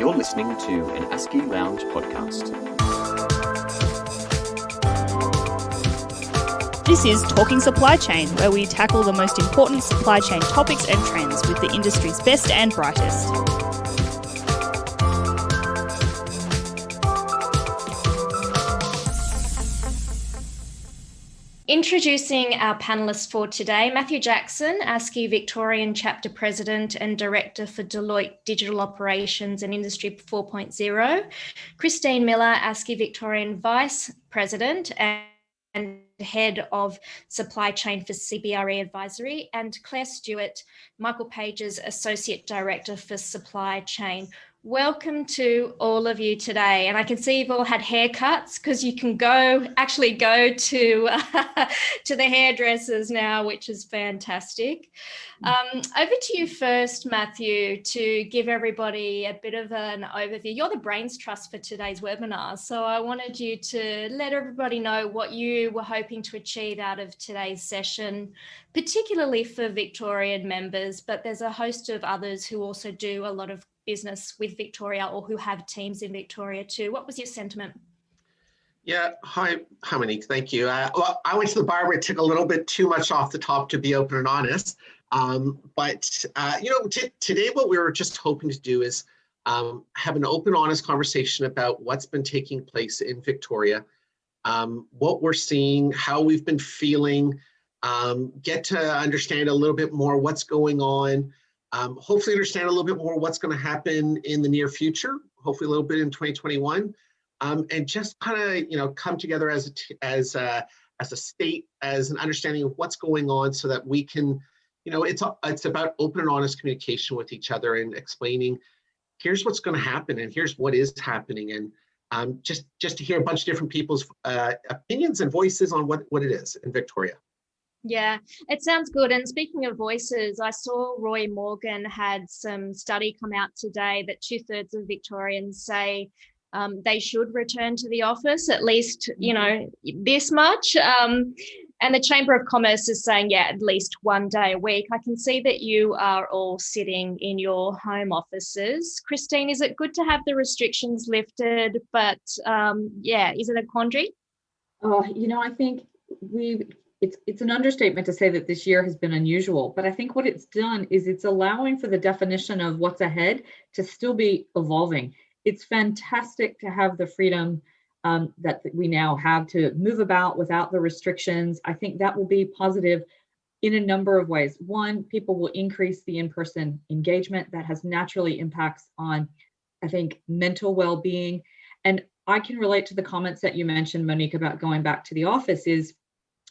You're listening to an ASCI Lounge podcast. This is Talking Supply Chain, where we tackle the most important supply chain topics and trends with the industry's best and brightest. Introducing our panellists for today, Matthew Jackson, ASCI Victorian Chapter President and Director for Deloitte Digital Operations and Industry 4.0, Christine Miller, ASCI Victorian Vice President and Head of Supply Chain for CBRE Advisory, and Claire Stuart, Michael Page's Associate Director for Supply Chain. Welcome to all of you today. And I can see you've all had haircuts because you can actually go to the hairdressers now, which is fantastic. Over to you first, Matthew, to give everybody a bit of an overview. You're the brains trust for today's webinar. So I wanted you to let everybody know what you were hoping to achieve out of today's session, particularly for Victorian members, but there's a host of others who also do a lot of business with Victoria or who have teams in Victoria too. What was your sentiment? Yeah, hi Monique, thank you. Well, I went to the barber. It took a little bit too much off the top, to be open and honest. Today what we were just hoping to do is have an open, honest conversation about what's been taking place in Victoria, what we're seeing, how we've been feeling, get to understand a little bit more what's going on. Hopefully understand a little bit more what's going to happen in the near future, hopefully a little bit in 2021, and just kind of, come together as a state, as an understanding of what's going on so that we can, it's about open and honest communication with each other and explaining, here's what's going to happen and here's what is happening. And just to hear a bunch of different people's opinions and voices on what it is in Victoria. Yeah, it sounds good. And speaking of voices, I saw Roy Morgan had some study come out today that 2/3 of Victorians say they should return to the office, at least, this much. And the Chamber of Commerce is saying, at least one day a week. I can see that you are all sitting in your home offices. Christine, is it good to have the restrictions lifted? But is it a quandary? I think it's an understatement to say that this year has been unusual, but I think what it's done is it's allowing for the definition of what's ahead to still be evolving. It's fantastic to have the freedom that we now have to move about without the restrictions. I think that will be positive in a number of ways. One, people will increase the in-person engagement that has naturally impacts on, I think, mental well-being. And I can relate to the comments that you mentioned, Monique, about going back to the office. Is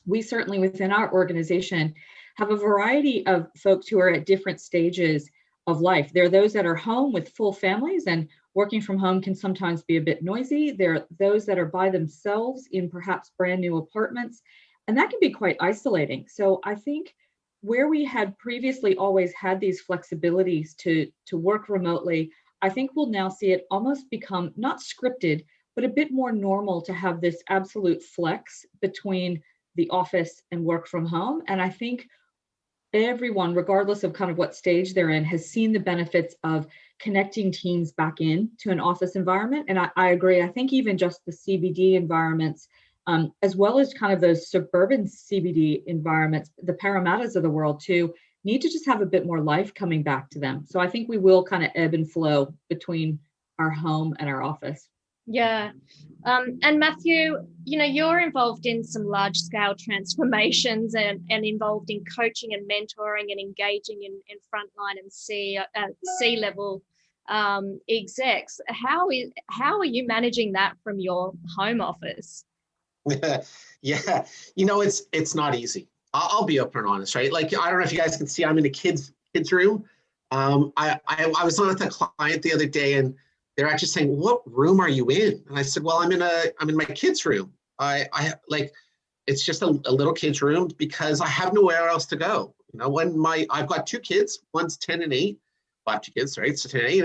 we certainly within our organization have a variety of folks who are at different stages of life. There are those that are home with full families, and working from home can sometimes be a bit noisy. There are those that are by themselves in perhaps brand new apartments, and that can be quite isolating. So I think where we had previously always had these flexibilities to work remotely, I think we'll now see it almost become not scripted, but a bit more normal to have this absolute flex between the office and work from home. And I think everyone, regardless of kind of what stage they're in, has seen the benefits of connecting teams back in to an office environment. And I agree. I think even just the CBD environments, as well as kind of those suburban CBD environments, the Parramatta's of the world too, need to just have a bit more life coming back to them. So I think we will kind of ebb and flow between our home and our office. Yeah. And Matthew, you're involved in some large scale transformations and involved in coaching and mentoring and engaging in frontline and C-level execs. How are you managing that from your home office? Yeah, it's not easy. I'll be open and honest, right? Like, I don't know if you guys can see, I'm in a kids room. I was on with a client the other day, and they're actually saying, "What room are you in?" And I said, "Well, I'm in my kids' room. It's just a little kids' room because I have nowhere else to go. I've got two kids, one's 10 and 8. Well, I have two kids, right? So 10 and 8,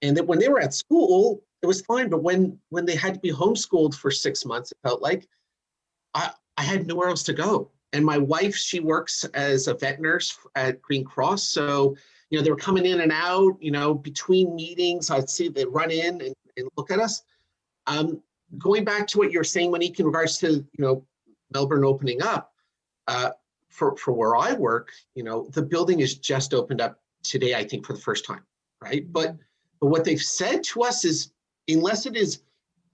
and then when they were at school, it was fine. But when they had to be homeschooled for 6 months, it felt like I had nowhere else to go. And my wife, she works as a vet nurse at Green Cross, so they were coming in and out, between meetings. I'd see they run in and look at us. Going back to what you're saying, Monique, in regards to, Melbourne opening up, for where I work, the building is just opened up today, I think, for the first time, right? But what they've said to us is, unless it is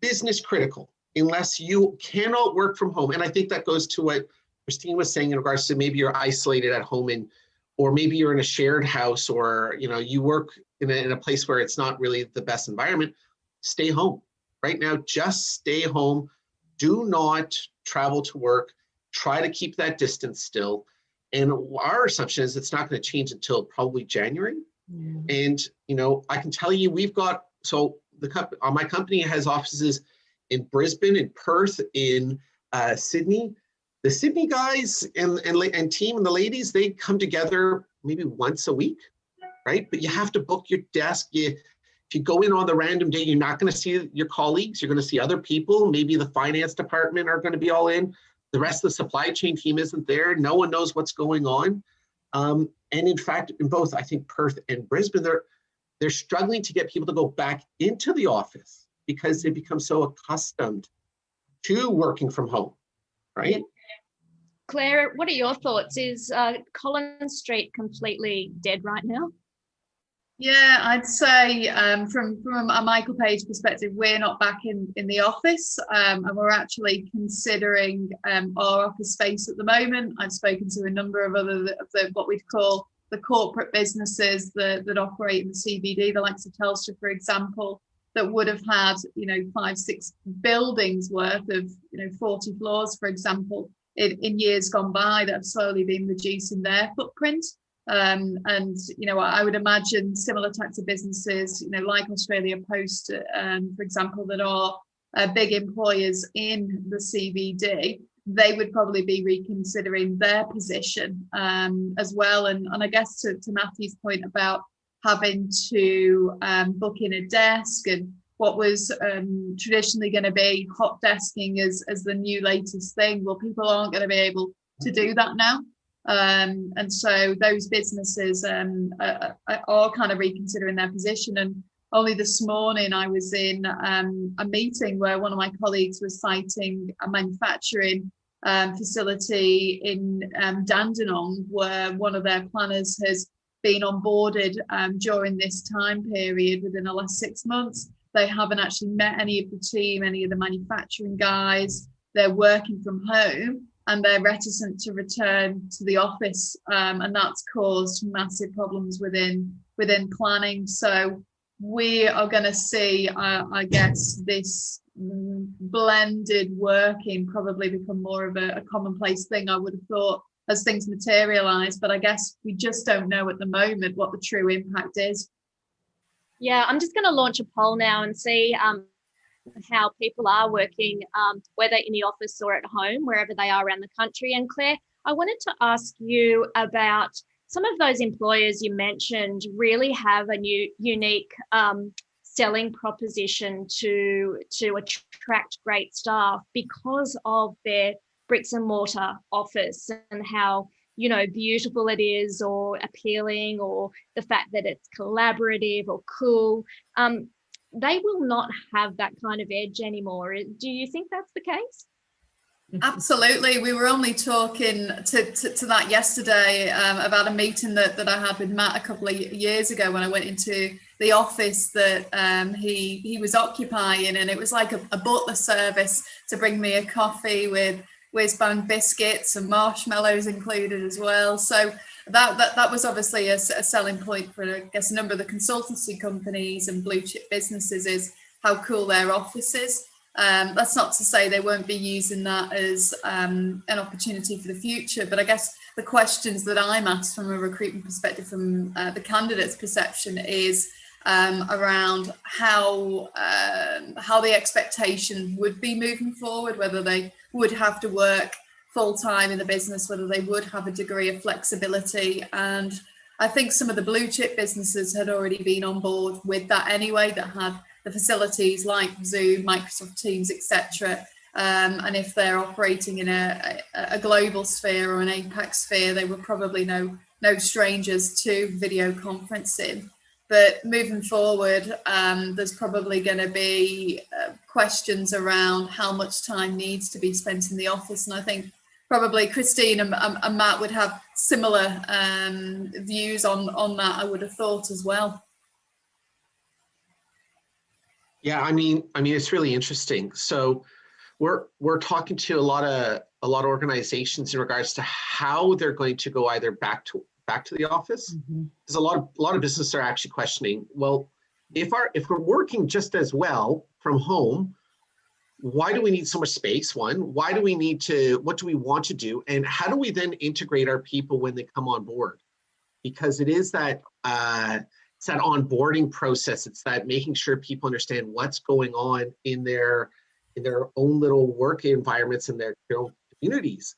business critical, unless you cannot work from home, and I think that goes to what Christine was saying in regards to maybe you're isolated at home, or maybe you're in a shared house, or you work in a place where it's not really the best environment, stay home. Right now, just stay home. Do not travel to work. Try to keep that distance still. And our assumption is it's not going to change until probably January. And, I can tell you, my company has offices in Brisbane, in Perth, in Sydney. The Sydney guys and team and the ladies, they come together maybe once a week, right? But you have to book your desk. If you go in on the random day, you're not going to see your colleagues. You're going to see other people. Maybe the finance department are going to be all in. The rest of the supply chain team isn't there. No one knows what's going on. And in fact, in both, I think, Perth and Brisbane, they're struggling to get people to go back into the office because they become so accustomed to working from home, right? Claire, what are your thoughts? Is Collins Street completely dead right now? Yeah, I'd say from a Michael Page perspective, we're not back in the office, and we're actually considering our office space at the moment. I've spoken to a number of what we'd call the corporate businesses that operate in the CBD, the likes of Telstra, for example, that would have had 5-6 buildings worth of 40 floors, for example, in years gone by, that have slowly been reducing their footprint. And I would imagine similar types of businesses, like Australia Post, for example, that are big employers in the CBD, they would probably be reconsidering their position as well. And I guess to Matthew's point about having to book in a desk, and what was traditionally going to be hot desking as the new latest thing, well, people aren't going to be able to do that now. And so those businesses are kind of reconsidering their position. And only this morning I was in a meeting where one of my colleagues was citing a manufacturing facility in Dandenong, where one of their planners has been onboarded during this time period within the last 6 months. They haven't actually met any of the team, any of the manufacturing guys. They're working from home, and they're reticent to return to the office, and that's caused massive problems within planning. So we are going to see, I guess, this blended working probably become more of a commonplace thing, I would have thought, as things materialise. But I guess we just don't know at the moment what the true impact is. Yeah, I'm just going to launch a poll now and see how people are working, whether in the office or at home, wherever they are around the country. And Claire, I wanted to ask you about some of those employers you mentioned really have a unique selling proposition to attract great staff because of their bricks and mortar office and how beautiful it is, or appealing, or the fact that it's collaborative or cool. They will not have that kind of edge anymore. Do you think that's the case? Absolutely. We were only talking to that yesterday about a meeting that I had with Matt a couple of years ago when I went into the office that he was occupying, and it was like a butler service to bring me a coffee with whiz-bang biscuits and marshmallows included as well. So that was obviously a selling point for, I guess, a number of the consultancy companies and blue chip businesses, is how cool their office is. That's not to say they won't be using that as an opportunity for the future, but I guess the questions that I'm asked from a recruitment perspective, from the candidate's perception, is around how the expectation would be moving forward, whether they would have to work full-time in the business, whether they would have a degree of flexibility. And I think some of the blue chip businesses had already been on board with that anyway, that had the facilities like Zoom, Microsoft Teams, etc. And if they're operating in a global sphere or an APAC sphere, they would probably know no strangers to video conferencing. But moving forward, there's probably going to be questions around how much time needs to be spent in the office. And I think probably Christine and Matt would have similar views on that, I would have thought as well. Yeah, I mean, it's really interesting. So we're talking to a lot of organizations in regards to how they're going to go either back to the office. Because a lot of businesses are actually questioning, well, if we're working just as well from home, why do we need so much space? One, why do we need to, what do we want to do? And how do we then integrate our people when they come on board? Because it is that, it's that onboarding process. It's that making sure people understand what's going on in their own little work environments and their own communities.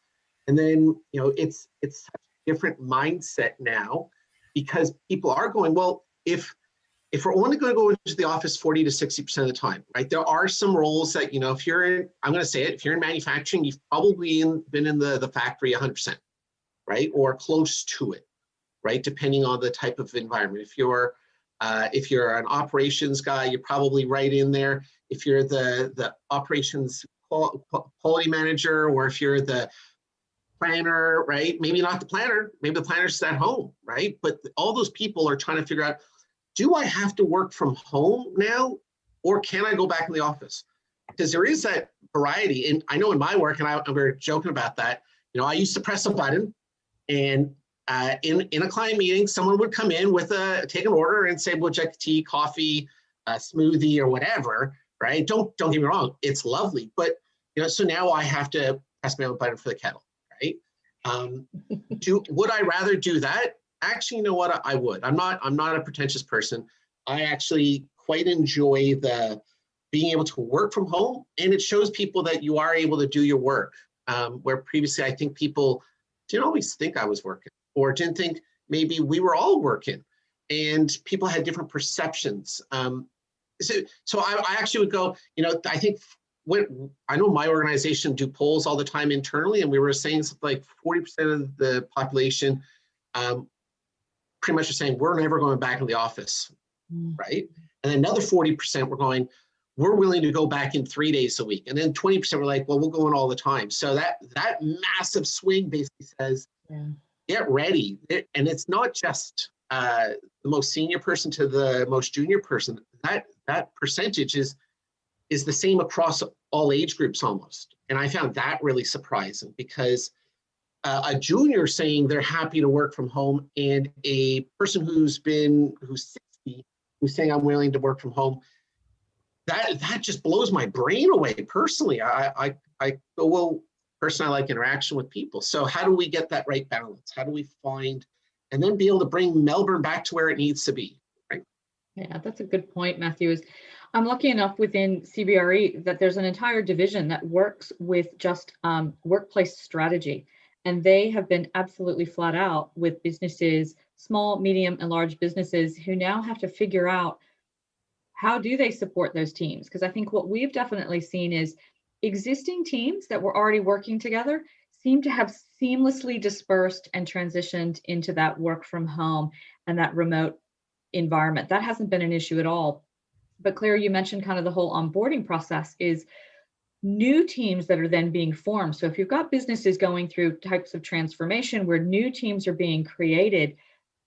And then, it's such a different mindset now, because people are going, well, if we're only going to go into the office 40 to 60% of the time, right? There are some roles that, if you're in, I'm going to say it, if you're in manufacturing, you've probably been in the factory 100%, right? Or close to it, right? Depending on the type of environment. If you're an operations guy, you're probably right in there. If you're the operations quality manager, or if you're the planner, right? Maybe not the planner, maybe the planner's at home, right? But all those people are trying to figure out, do I have to work from home now, or can I go back in the office? Because there is that variety. And I know in my work, and we were joking about that, I used to press a button, and in a client meeting, someone would come in with take an order and say, would you like tea, coffee, smoothie, or whatever, right? Don't get me wrong, it's lovely, but so now I have to press my own button for the kettle, right? Would I rather do that? Actually, you know what? I would. I'm not a pretentious person. I actually quite enjoy the being able to work from home, and it shows people that you are able to do your work. Where previously, I think people didn't always think I was working, or didn't think maybe we were all working, and people had different perceptions. So I actually would go, I think I know my organization do polls all the time internally, and we were saying something like 40% of the population pretty much are saying we're never going back in the office, right? And then another 40% were going, we're willing to go back in 3 days a week. And then 20% were like, well, we'll go in all the time. So that massive swing basically says, get ready. And it's not just the most senior person to the most junior person. That percentage is the same across all age groups almost. And I found that really surprising, because a junior saying they're happy to work from home, and a person who's 60, who's saying I'm willing to work from home, that just blows my brain away personally. I go, well, personally, I like interaction with people. So how do we get that right balance? How do we find, and then be able to bring Melbourne back to where it needs to be, right? Yeah, that's a good point, Matthew. I'm lucky enough within CBRE that there's an entire division that works with just workplace strategy. And they have been absolutely flat out with businesses, small, medium, and large businesses, who now have to figure out how do they support those teams? Because I think what we've definitely seen is existing teams that were already working together seem to have seamlessly dispersed and transitioned into that work from home and that remote environment. That hasn't been an issue at all. But Claire, you mentioned kind of the whole onboarding process is new teams that are then being formed. So if you've got businesses going through types of transformation where new teams are being created,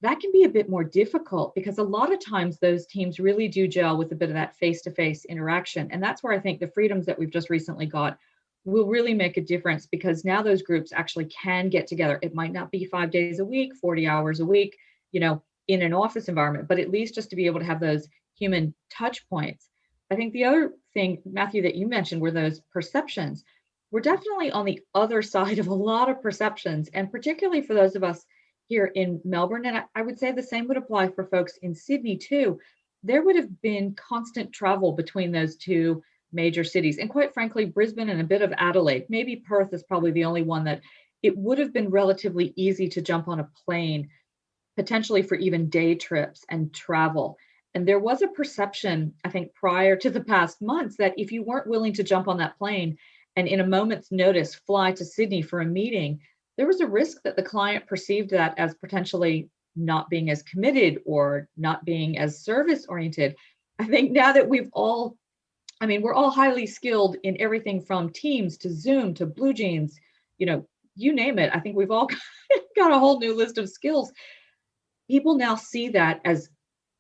that can be a bit more difficult, because a lot of times those teams really do gel with a bit of that face-to-face interaction. And that's where I think the freedoms that we've just recently got will really make a difference, because now those groups actually can get together. It might not be 5 days a week, 40 hours a week, in an office environment, but at least just to be able to have those human touch points. I think the other thing, Matthew, that you mentioned were those perceptions. We're definitely on the other side of a lot of perceptions, and particularly for those of us here in Melbourne, and I would say the same would apply for folks in Sydney too. There would have been constant travel between those two major cities, and quite frankly, Brisbane and a bit of Adelaide. Maybe Perth is probably the only one that it would have been relatively easy to jump on a plane, potentially for even day trips and travel. And there was a perception, I think, prior to the past months, that if you weren't willing to jump on that plane and in a moment's notice fly to Sydney for a meeting, there was a risk that the client perceived that as potentially not being as committed or not being as service oriented. I think now that we're all highly skilled in everything from Teams to Zoom to Blue Jeans, you name it. I think we've all got a whole new list of skills. People now see that as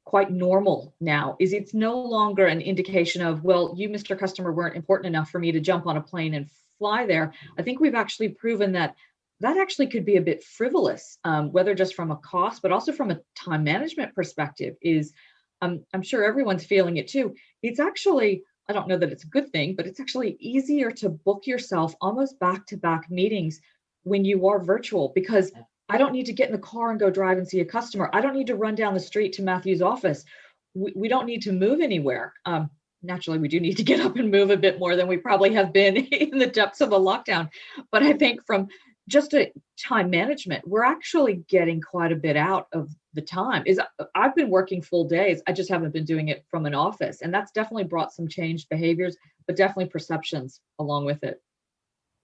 quite normal now. It's no longer an indication of, well, you, Mr. Customer, weren't important enough for me to jump on a plane and fly there. I think we've actually proven that actually could be a bit frivolous, whether just from a cost, but also from a time management perspective. I'm sure everyone's feeling it too. It's actually, I don't know that it's a good thing, but it's actually easier to book yourself almost back-to-back meetings when you are virtual, because I don't need to get in the car and go drive and see a customer. I don't need to run down the street to Matthew's office. We don't need to move anywhere. Naturally, we do need to get up and move a bit more than we probably have been in the depths of a lockdown. But I think from just a time management, we're actually getting quite a bit out of the time. I've been working full days. I just haven't been doing it from an office. And that's definitely brought some changed behaviors, but definitely perceptions along with it.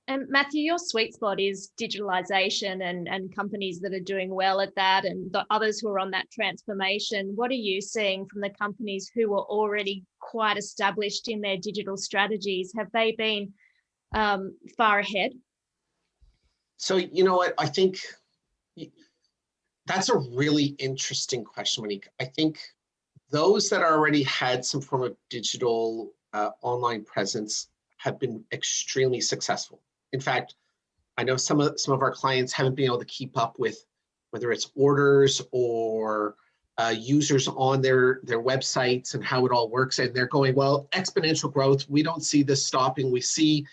And Matthew, your sweet spot is digitalization and companies that are doing well at that, and the others who are on that transformation. What are you seeing from the companies who are already quite established in their digital strategies? Have they been far ahead? So, you know what, I think that's a really interesting question, Monique. I think those that already had some form of digital online presence have been extremely successful. In fact, I know some of our clients haven't been able to keep up with whether it's orders or users on their websites and how it all works. And they're going, well, exponential growth, we don't see this stopping. We see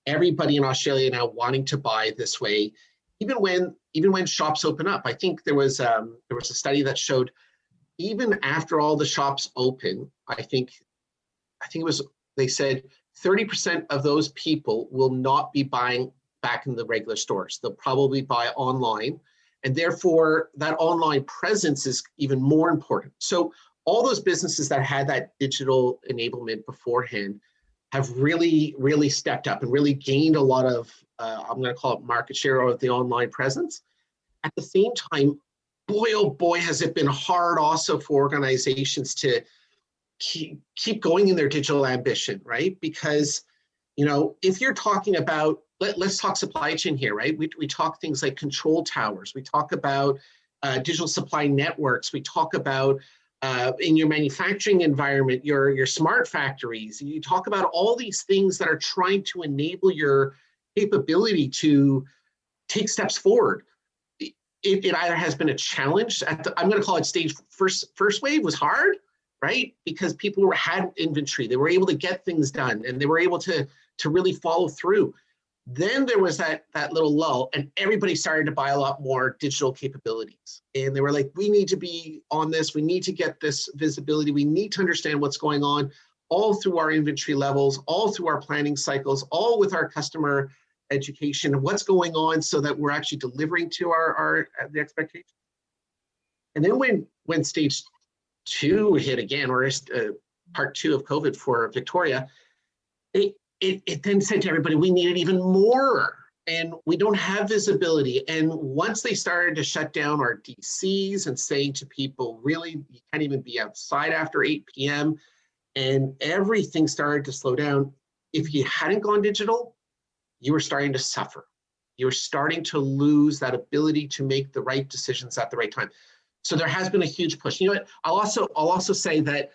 everybody in Australia now wanting to buy this way, even when shops open up. I think there was a study that showed even after all the shops open, I think it was, they said 30% of those people will not be buying back in the regular stores. They'll probably buy online, and therefore that online presence is even more important. So all those businesses that had that digital enablement beforehand have really, really stepped up and really gained a lot of, I'm going to call it market share of the online presence. At the same time, boy, oh boy, has it been hard also for organizations to keep going in their digital ambition, right? Because, if you're talking about, let's talk supply chain here, right? We talk things like control towers. We talk about digital supply networks. We talk about in your manufacturing environment, your smart factories. You talk about all these things that are trying to enable your capability to take steps forward. It either has been a challenge I'm going to call it stage first wave was hard, right? Because people had inventory, they were able to get things done, and they were able to really follow through. Then there was that little lull, and everybody started to buy a lot more digital capabilities. And they were like, we need to be on this, we need to get this visibility, we need to understand what's going on, all through our inventory levels, all through our planning cycles, all with our customer education, what's going on so that we're actually delivering to the expectations. And then when stage 2 hit again, or part 2 of COVID for Victoria, it then said to everybody, we needed even more, and we don't have visibility. And once they started to shut down our DCs and saying to people, really, you can't even be outside after 8 p.m., and everything started to slow down, if you hadn't gone digital, you were starting to suffer. You were starting to lose that ability to make the right decisions at the right time. So there has been a huge push. You know what? I'll also say that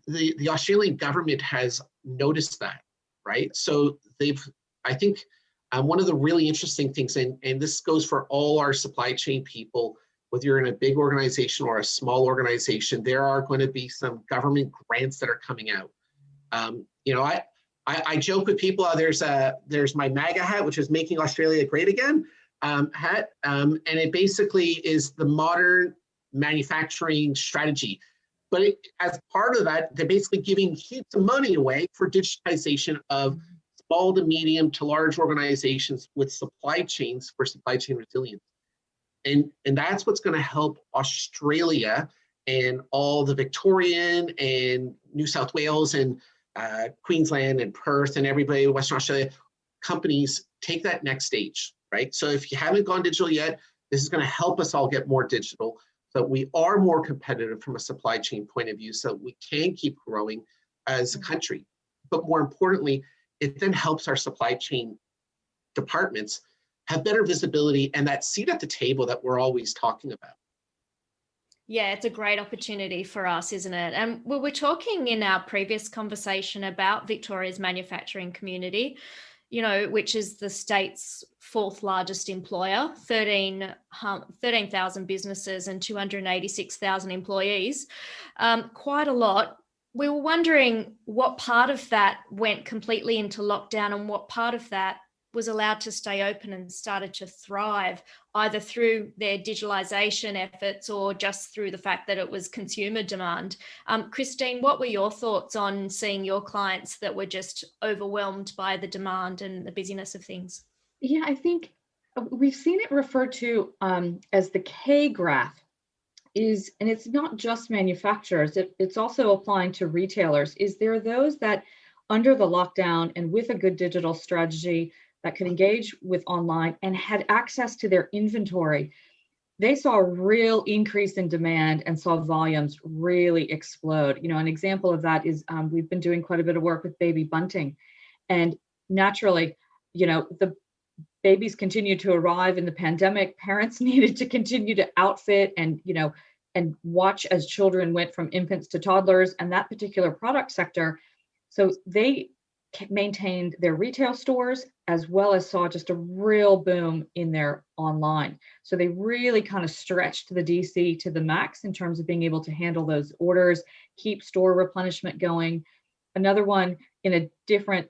the Australian government has noticed that, right? So I think one of the really interesting things, and this goes for all our supply chain people, whether you're in a big organization or a small organization, there are going to be some government grants that are coming out. I joke with people, there's my MAGA hat, which is Making Australia Great Again hat, and it basically is the modern manufacturing strategy. But as part of that, they're basically giving heaps of money away for digitization of small to medium to large organizations with supply chains for supply chain resilience. And that's what's going to help Australia and all the Victorian and New South Wales and Queensland and Perth and everybody in Western Australia companies take that next stage, right? So if you haven't gone digital yet, this is going to help us all get more digital so that we are more competitive from a supply chain point of view, so that we can keep growing as a country. But more importantly, it then helps our supply chain departments have better visibility and that seat at the table that we're always talking about. Yeah, it's a great opportunity for us, isn't it? And we were talking in our previous conversation about Victoria's manufacturing community, which is the state's fourth largest employer, 13,000 businesses and 286,000 employees, quite a lot. We were wondering what part of that went completely into lockdown and what part of that was allowed to stay open and started to thrive, either through their digitalization efforts or just through the fact that it was consumer demand. Christine, what were your thoughts on seeing your clients that were just overwhelmed by the demand and the busyness of things? Yeah, I think we've seen it referred to as the K graph, and it's not just manufacturers, it's also applying to retailers. There are those that under the lockdown and with a good digital strategy that could engage with online and had access to their inventory, they saw a real increase in demand and saw volumes really explode. An example of that is we've been doing quite a bit of work with baby bunting, and naturally, the babies continued to arrive in the pandemic. Parents needed to continue to outfit and watch as children went from infants to toddlers and that particular product sector. So they maintained their retail stores as well as saw just a real boom in their online. So they really kind of stretched the DC to the max in terms of being able to handle those orders, keep store replenishment going. Another one in a different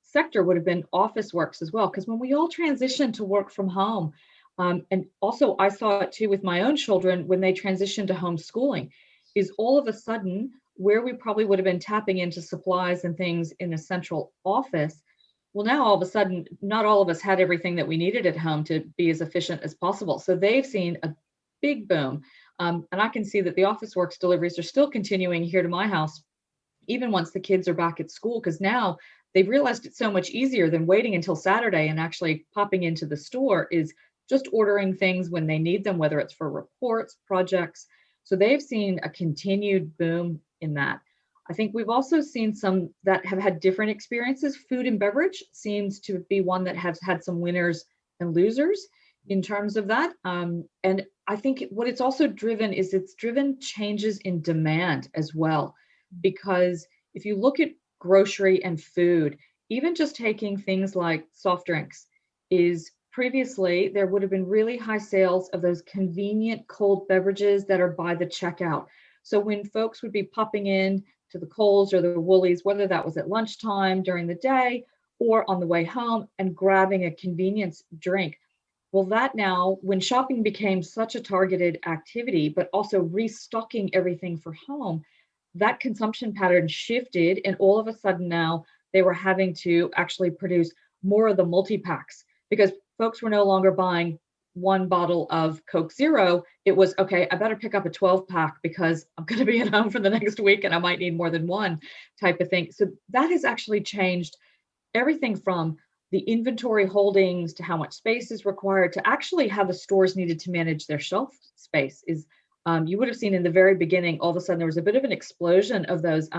sector would have been office works as well, because when we all transitioned to work from home, and also I saw it too with my own children when they transitioned to homeschooling, is all of a sudden where we probably would have been tapping into supplies and things in a central office. Well, now all of a sudden, not all of us had everything that we needed at home to be as efficient as possible. So they've seen a big boom. And I can see that the office works deliveries are still continuing here to my house, even once the kids are back at school, because now they've realized it's so much easier than waiting until Saturday and actually popping into the store, is just ordering things when they need them, whether it's for reports, projects. So they've seen a continued boom in that. I think we've also seen some that have had different experiences. Food and beverage seems to be one that has had some winners and losers in terms of that. And I think what it's also driven is it's driven changes in demand as well. Because if you look at grocery and food, even just taking things like soft drinks, is previously there would have been really high sales of those convenient cold beverages that are by the checkout. So when folks would be popping in to the Kohl's or the Woolies, whether that was at lunchtime, during the day, or on the way home, and grabbing a convenience drink. Well, that now, when shopping became such a targeted activity, but also restocking everything for home, that consumption pattern shifted, and all of a sudden now they were having to actually produce more of the multi-packs because folks were no longer buying one bottle of Coke Zero. It was, okay, I better pick up a 12-pack because I'm going to be at home for the next week and I might need more than one type of thing. So that has actually changed everything from the inventory holdings to how much space is required to actually how the stores needed to manage their shelf space. You would have seen in the very beginning, all of a sudden there was a bit of an explosion of those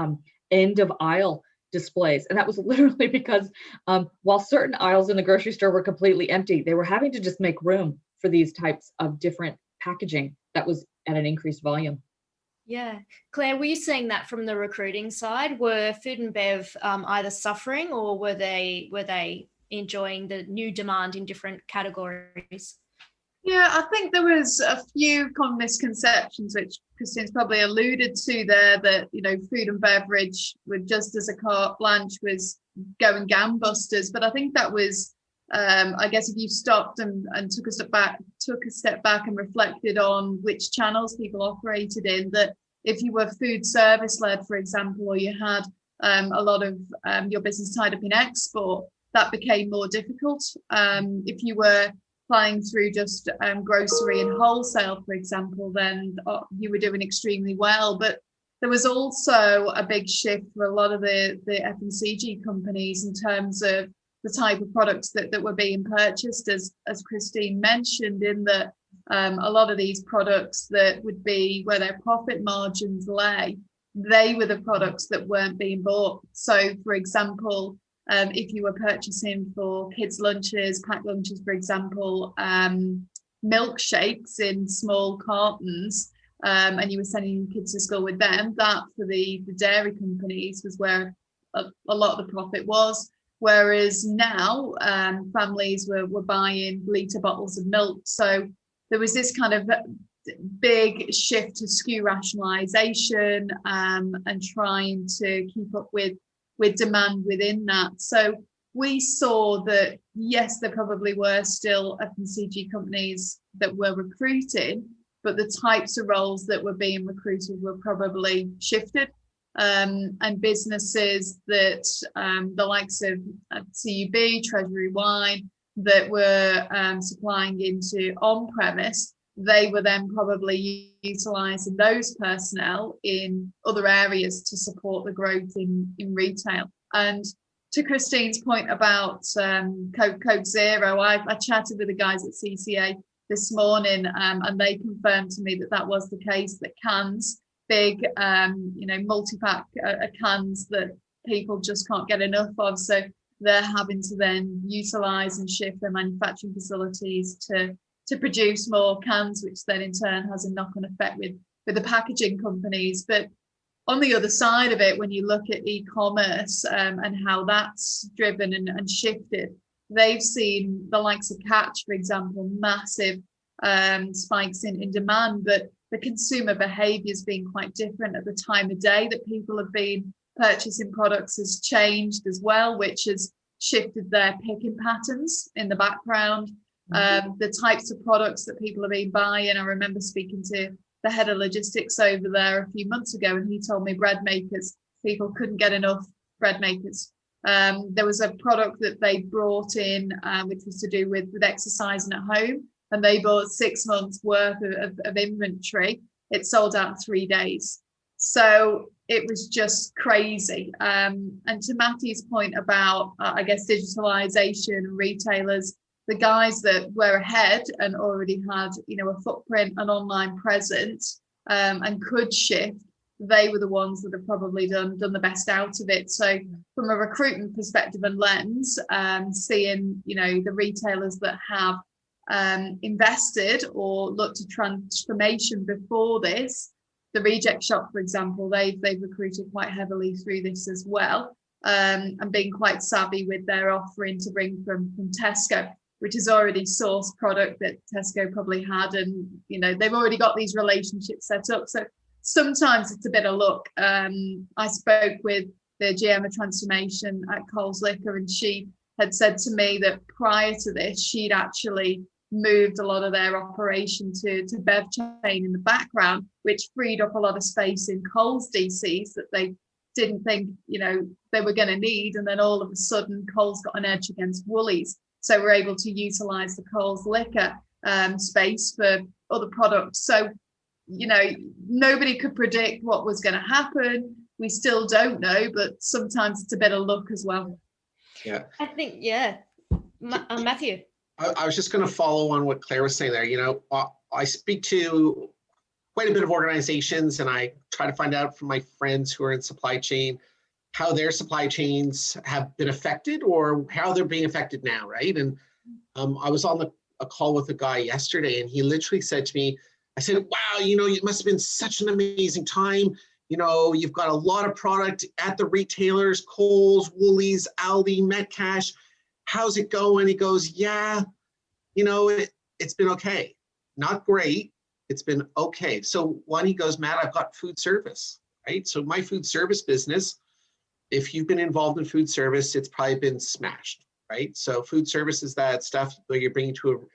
end of aisle displays. And that was literally because while certain aisles in the grocery store were completely empty, they were having to just make room for these types of different packaging that was at an increased volume. Yeah. Claire, were you seeing that from the recruiting side? Were food and bev either suffering or were they enjoying the new demand in different categories? Yeah, I think there was a few common misconceptions, which Christine's probably alluded to there, that, food and beverage were just as a carte blanche was going gangbusters. But I think that was, I guess, if you stopped and took a step back and reflected on which channels people operated in, that if you were food service led, for example, or you had a lot of your business tied up in export, that became more difficult. If you were applying through just grocery and wholesale, for example, then you were doing extremely well. But there was also a big shift for a lot of the FMCG companies in terms of the type of products that were being purchased, as Christine mentioned, in that a lot of these products that would be where their profit margins lay, they were the products that weren't being bought. So, for example, if you were purchasing for kids' lunches, packed lunches, for example, milkshakes in small cartons, and you were sending kids to school with them, that for the dairy companies was where a lot of the profit was. Whereas now families were buying litre bottles of milk. So there was this kind of big shift to SKU rationalisation and trying to keep up with demand within that. So we saw that, yes, there probably were still FMCG companies that were recruiting, but the types of roles that were being recruited were probably shifted. And businesses that the likes of CUB, Treasury Wine, that were supplying into on-premise, they were then probably utilising those personnel in other areas to support the growth in retail. And to Christine's point about Coke Zero, I chatted with the guys at CCA this morning, and they confirmed to me that was the case, that cans, big multi-pack cans that people just can't get enough of, so they're having to then utilise and shift their manufacturing facilities to produce more cans, which then in turn has a knock-on effect with the packaging companies. But on the other side of it, when you look at e-commerce and how that's driven and shifted, they've seen the likes of Catch, for example, massive spikes in demand, but the consumer behaviour has been quite different at the time of day that people have been purchasing products has changed as well, which has shifted their picking patterns in the background. The types of products that people have been buying. I remember speaking to the head of logistics over there a few months ago, and he told me bread makers, people couldn't get enough bread makers. There was a product that they brought in, which was to do with exercising at home, and they bought 6 months worth of inventory. It sold out in 3 days. So it was just crazy. And to Matthew's point about, I guess, digitalization and retailers, the guys that were ahead and already had, a footprint, an online presence, and could shift, they were the ones that have probably done the best out of it. So from a recruitment perspective and lens, seeing, the retailers that have invested or looked at transformation before this, the Reject Shop, for example, they've recruited quite heavily through this as well, and being quite savvy with their offering to bring from Tesco, which is already sourced product that Tesco probably had, and they've already got these relationships set up. So sometimes it's a bit of luck. I spoke with the GM of transformation at Coles Liquor, and she had said to me that prior to this, she'd actually moved a lot of their operation to Bev Chain in the background, which freed up a lot of space in Coles DCs that they didn't think they were going to need. And then all of a sudden, Coles got an edge against Woolies. So we're able to utilise the Coles Liquor space for other products. So, nobody could predict what was going to happen. We still don't know, but sometimes it's a bit of luck as well. Yeah. I think, yeah. Matthew. I was just going to follow on what Claire was saying there. I speak to quite a bit of organizations, and I try to find out from my friends who are in supply chain how their supply chains have been affected or how they're being affected now, right? And I was on a call with a guy yesterday, and he literally said to me, I said, wow, it must have been such an amazing time. You've got a lot of product at the retailers, Coles, Woolies, Aldi, Metcash. How's it going? He goes, yeah, it's been okay. Not great. It's been okay. So one, he goes, Matt, I've got food service, right? So my food service business, if you've been involved in food service, it's probably been smashed, right? So food service is that stuff where you're bringing to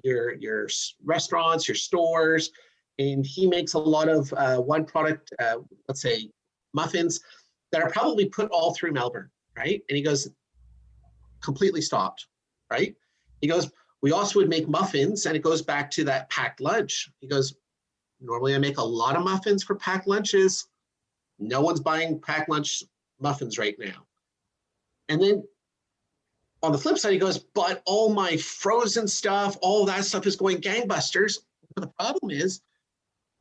your restaurants, your stores, and he makes a lot of one product, let's say muffins, that are probably put all through Melbourne, right? And he goes, completely stopped, right? He goes, we also would make muffins, and it goes back to that packed lunch. He goes, normally I make a lot of muffins for packed lunches. No one's buying packed lunch muffins right now. And then on the flip side, he goes, but all my frozen stuff, all that stuff is going gangbusters. But the problem is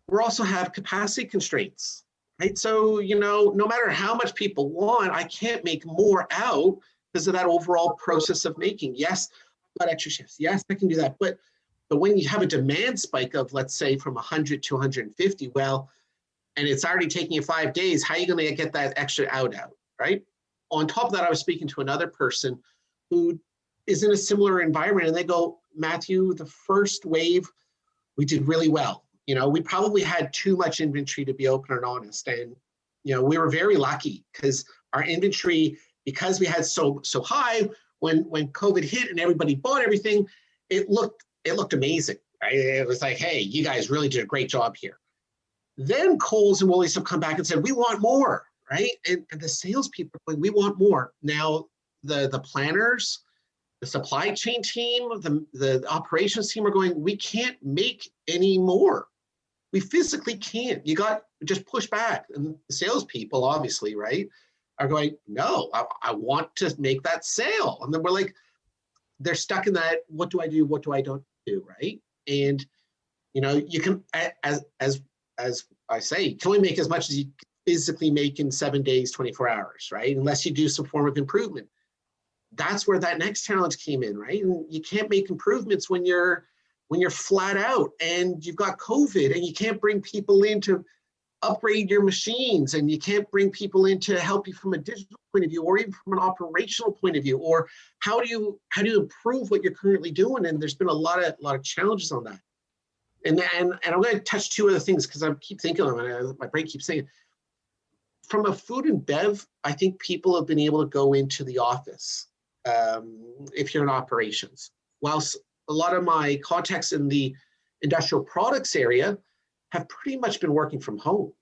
we also have capacity constraints, right? So, no matter how much people want, I can't make more out because of that overall process of making. Yes, I've got extra shifts. Yes, I can do that. But when you have a demand spike of, let's say, from 100 to 150, well, and it's already taking you 5 days, how are you going to get that extra out, right? On top of that, I was speaking to another person who is in a similar environment, and they go, Matthew, the first wave, we did really well. We probably had too much inventory, to be open and honest. And, we were very lucky because our inventory, because we had so high, when COVID hit and everybody bought everything, it looked amazing, right? It was like, hey, you guys really did a great job here. Then Kohl's and Woolies have come back and said, we want more, right? And the salespeople are going, we want more. Now, the planners, the supply chain team, the operations team are going, we can't make any more. We physically can't. You got to just push back. And the salespeople, obviously, right, are going, no, I want to make that sale. And then we're like, they're stuck in that, what do I do? What do I don't do, right? And, you can, as I say, you can only make as much as you physically make in 7 days, 24 hours, right? Unless you do some form of improvement. That's where that next challenge came in, right? And you can't make improvements when you're flat out and you've got COVID and you can't bring people in to upgrade your machines, and you can't bring people in to help you from a digital point of view or even from an operational point of view, or how do you improve what you're currently doing? And there's been a lot of challenges on that. And I'm going to touch two other things because I keep thinking of it. My brain keeps saying, from a food and bev, I think people have been able to go into the office if you're in operations. Whilst a lot of my contacts in the industrial products area have pretty much been working from home.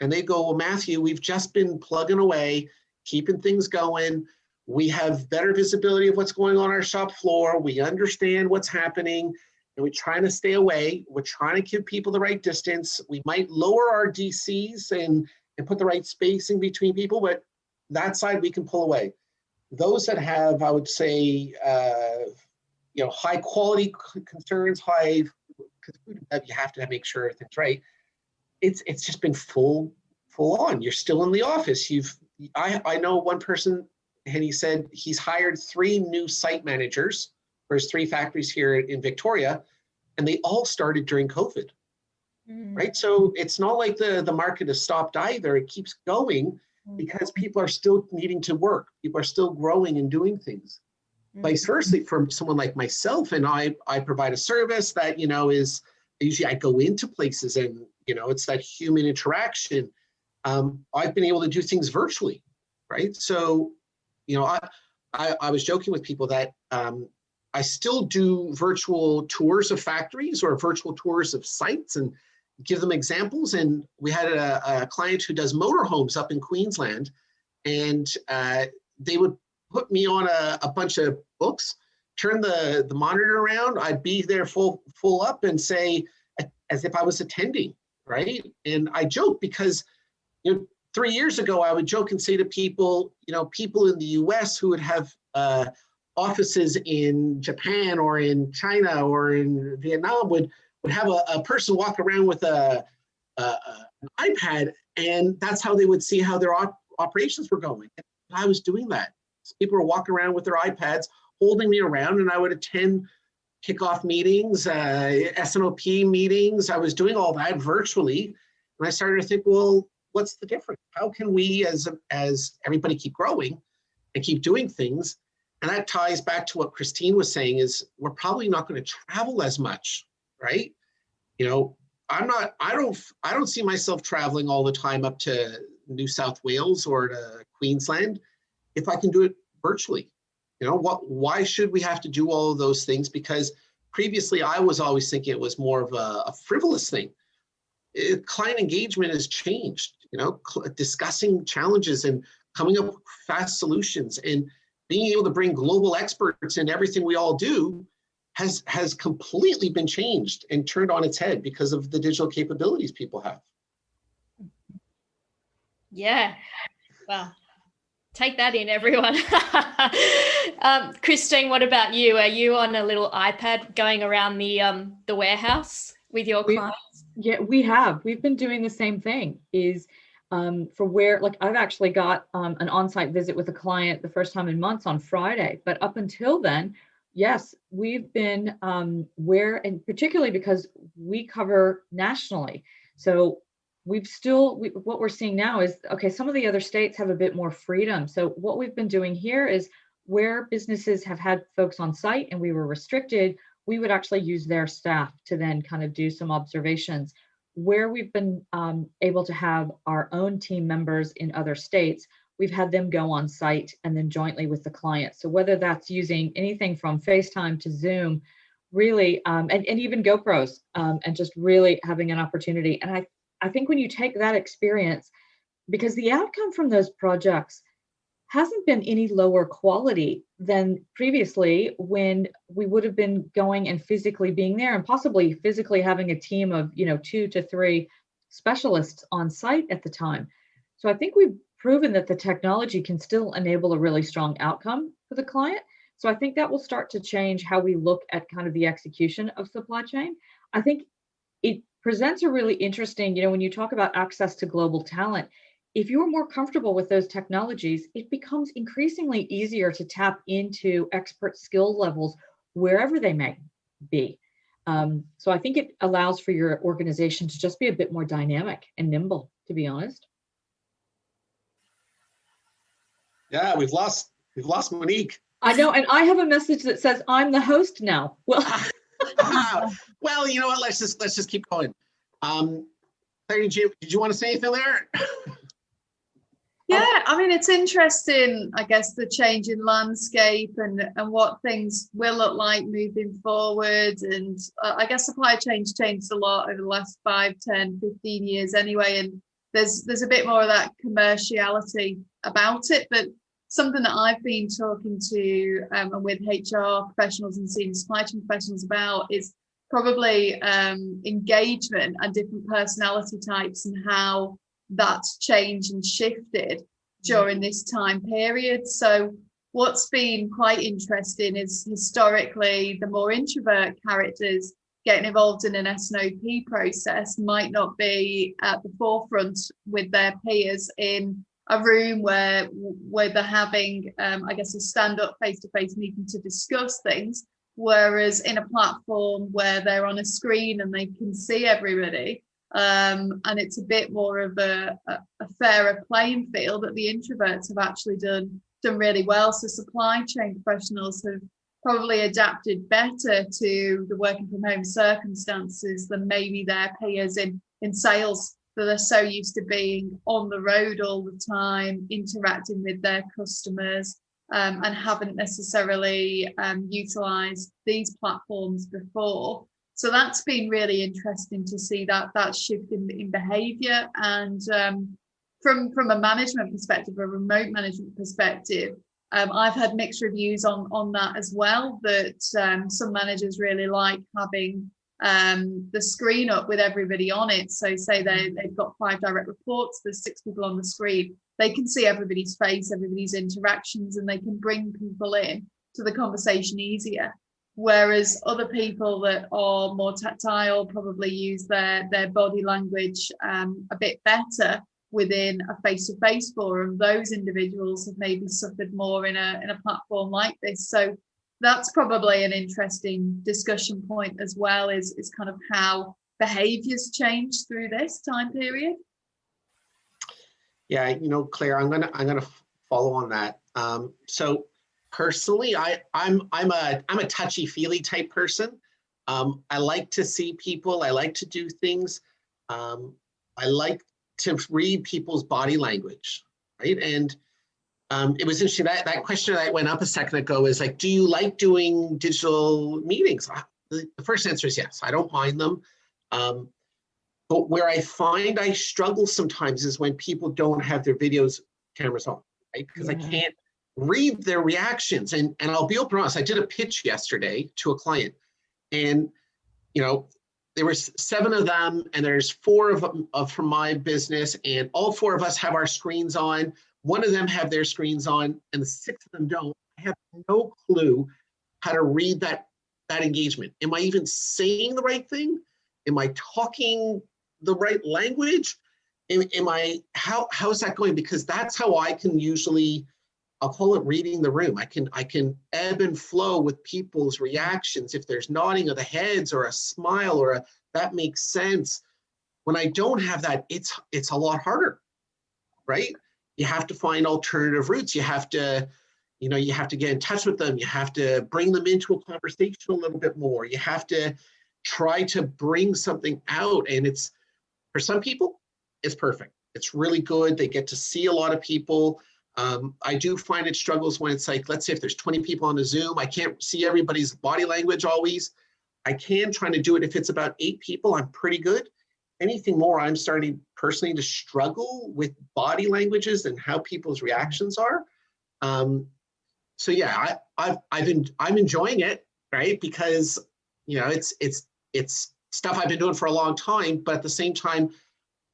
And they go, well, Matthew, we've just been plugging away, keeping things going. We have better visibility of what's going on our shop floor. We understand what's happening, and we're trying to stay away. We're trying to give people the right distance. We might lower our DCs and put the right spacing between people, but that side we can pull away. Those that have, I would say, high quality concerns, because you have to make sure everything's right. It's just been full on. You're still in the office. I know one person, and he said he's hired 3 new site managers for his 3 factories here in Victoria, and they all started during COVID. Right? So it's not like the market has stopped either. It keeps going because people are still needing to work. People are still growing and doing things. Vice versa, for someone like myself, and I provide a service that, is usually I go into places and, it's that human interaction. I've been able to do things virtually, right? So, I was joking with people that I still do virtual tours of factories or virtual tours of sites and give them examples. And we had a client who does motorhomes up in Queensland, and they would put me on a bunch of books, turn the monitor around. I'd be there full up and say, as if I was attending, right? And I joke because, 3 years ago, I would joke and say to people, people in the US who would have offices in Japan or in China or in Vietnam would have a person walk around with an iPad, and that's how they would see how their operations were going. And I was doing that. People were walking around with their iPads, holding me around, and I would attend kickoff meetings, S&OP meetings. I was doing all that virtually, and I started to think, well, what's the difference? How can we, as everybody, keep growing and keep doing things? And that ties back to what Christine was saying: is we're probably not going to travel as much, right? I don't see myself traveling all the time up to New South Wales or to Queensland if I can do it virtually. Why should we have to do all of those things? Because previously I was always thinking it was more of a frivolous thing. Client engagement has changed, discussing challenges and coming up with fast solutions and being able to bring global experts in everything we all do has completely been changed and turned on its head because of the digital capabilities people have. Yeah. Wow. Take that in, everyone. Christine, what about you? Are you on a little iPad going around the warehouse with your clients? Yeah, we have. We've been doing the same thing. For where, like, I've actually got an on-site visit with a client the first time in months on Friday. But up until then, yes, we've been and particularly because we cover nationally. So what we're seeing now is, okay, some of the other states have a bit more freedom. So what we've been doing here is where businesses have had folks on site and we were restricted, we would actually use their staff to then kind of do some observations. Where we've been able to have our own team members in other states, we've had them go on site and then jointly with the client. So whether that's using anything from FaceTime to Zoom, really, and even GoPros, and just really having an opportunity. And I think when you take that experience, because the outcome from those projects hasn't been any lower quality than previously when we would have been going and physically being there and possibly physically having a team of 2 to 3 specialists on site at the time. So I think we've proven that the technology can still enable a really strong outcome for the client. So I think that will start to change how we look at kind of the execution of supply chain. I think it presents a really interesting, when you talk about access to global talent, if you're more comfortable with those technologies, it becomes increasingly easier to tap into expert skill levels wherever they may be. So I think it allows for your organization to just be a bit more dynamic and nimble, to be honest. Yeah, we've lost Monique. I know, and I have a message that says I'm the host now. Well, well, you know what? Let's just keep going. Claire, did you want to say anything there? Yeah, I mean, it's interesting, I guess, the change in landscape and what things will look like moving forward. And I guess supply chain's changed a lot over the last 5, 10, 15 years anyway. And there's a bit more of that commerciality about it. But something that I've been talking to and with HR professionals and senior supply chain professionals about is probably engagement and different personality types and how that's changed and shifted during this time period. So what's been quite interesting is historically the more introvert characters getting involved in an S&OP process might not be at the forefront with their peers in a room where they're having, I guess, a stand-up face-to-face meeting to discuss things, whereas in a platform where they're on a screen and they can see everybody, and it's a bit more of a fairer playing field, that the introverts have actually done really well. So supply chain professionals have probably adapted better to the working from home circumstances than maybe their peers in sales, that are so used to being on the road all the time, interacting with their customers, and haven't necessarily utilised these platforms before. So that's been really interesting to see that shift in behaviour. And from a management perspective, a remote management perspective, I've had mixed reviews on that as well, that some managers really like having the screen up with everybody on it. So say they've got 5 direct reports, there's 6 people on the screen, they can see everybody's face, everybody's interactions, and they can bring people in to the conversation easier. Whereas other people that are more tactile probably use their body language a bit better within a face-to-face forum. Those individuals have maybe suffered more in a platform like this. So that's probably an interesting discussion point as well, is kind of how behaviors change through this time period. Yeah, Claire, I'm gonna follow on that. So personally, I'm a touchy-feely type person. I like to see people. I like to do things. I like to read people's body language, right? And it was interesting, that question that went up a second ago is like, do you like doing digital meetings? The first answer is yes. I don't mind them. But where I find I struggle sometimes is when people don't have their cameras on, right? Because I can't read their reactions. And I'll be open and honest, I did a pitch yesterday to a client, and there were 7 of them, and there's 4 of them from my business, and all 4 of us have our screens on. one of them have their screens on and the 6 of them don't, I have no clue how to read that engagement. Am I even saying the right thing? Am I talking the right language? How is that going? Because that's how I can usually, I'll call it reading the room. I can ebb and flow with people's reactions. If there's nodding of the heads or a smile or that makes sense. When I don't have that, it's a lot harder, right? You have to find alternative routes. You have to get in touch with them. You have to bring them into a conversation a little bit more. You have to try to bring something out. And for some people, it's perfect. It's really good. They get to see a lot of people. I do find it struggles when it's like, let's say if there's 20 people on the Zoom, I can't see everybody's body language always. I can try to do it. If it's about 8 people, I'm pretty good. Anything more, I'm starting personally to struggle with body languages and how people's reactions are. So yeah, I'm enjoying it, right? Because it's stuff I've been doing for a long time, but at the same time,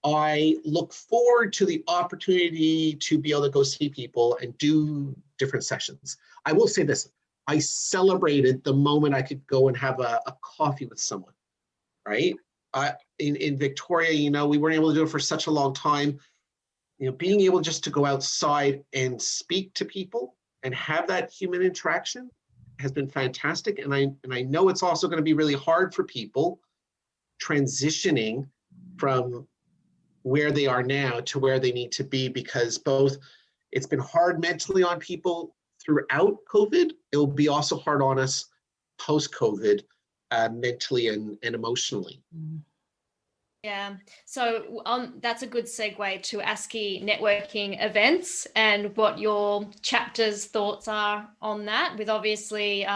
I look forward to the opportunity to be able to go see people and do different sessions. I will say this, I celebrated the moment I could go and have a coffee with someone, right? In Victoria, we weren't able to do it for such a long time. Being able just to go outside and speak to people and have that human interaction has been fantastic. And I know it's also going to be really hard for people transitioning from where they are now to where they need to be, because both it's been hard mentally on people throughout COVID. It will be also hard on us post-COVID, mentally and emotionally. Yeah, so that's a good segue to ASCI networking events and what your chapter's thoughts are on that, with obviously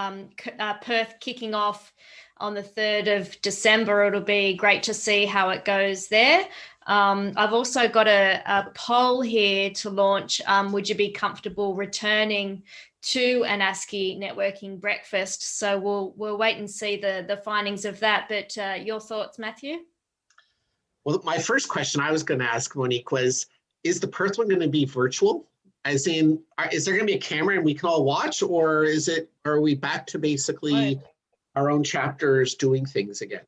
Perth kicking off on the 3rd of December. It'll be great to see how it goes there. I've also got a poll here to launch. Would you be comfortable returning to an ASCI networking breakfast? So we'll wait and see the findings of that. But your thoughts, Matthew? Well, my first question I was going to ask, Monique, was, is the Perth one going to be virtual? As in, is there going to be a camera and we can all watch, or are we back to basically our own chapters doing things again?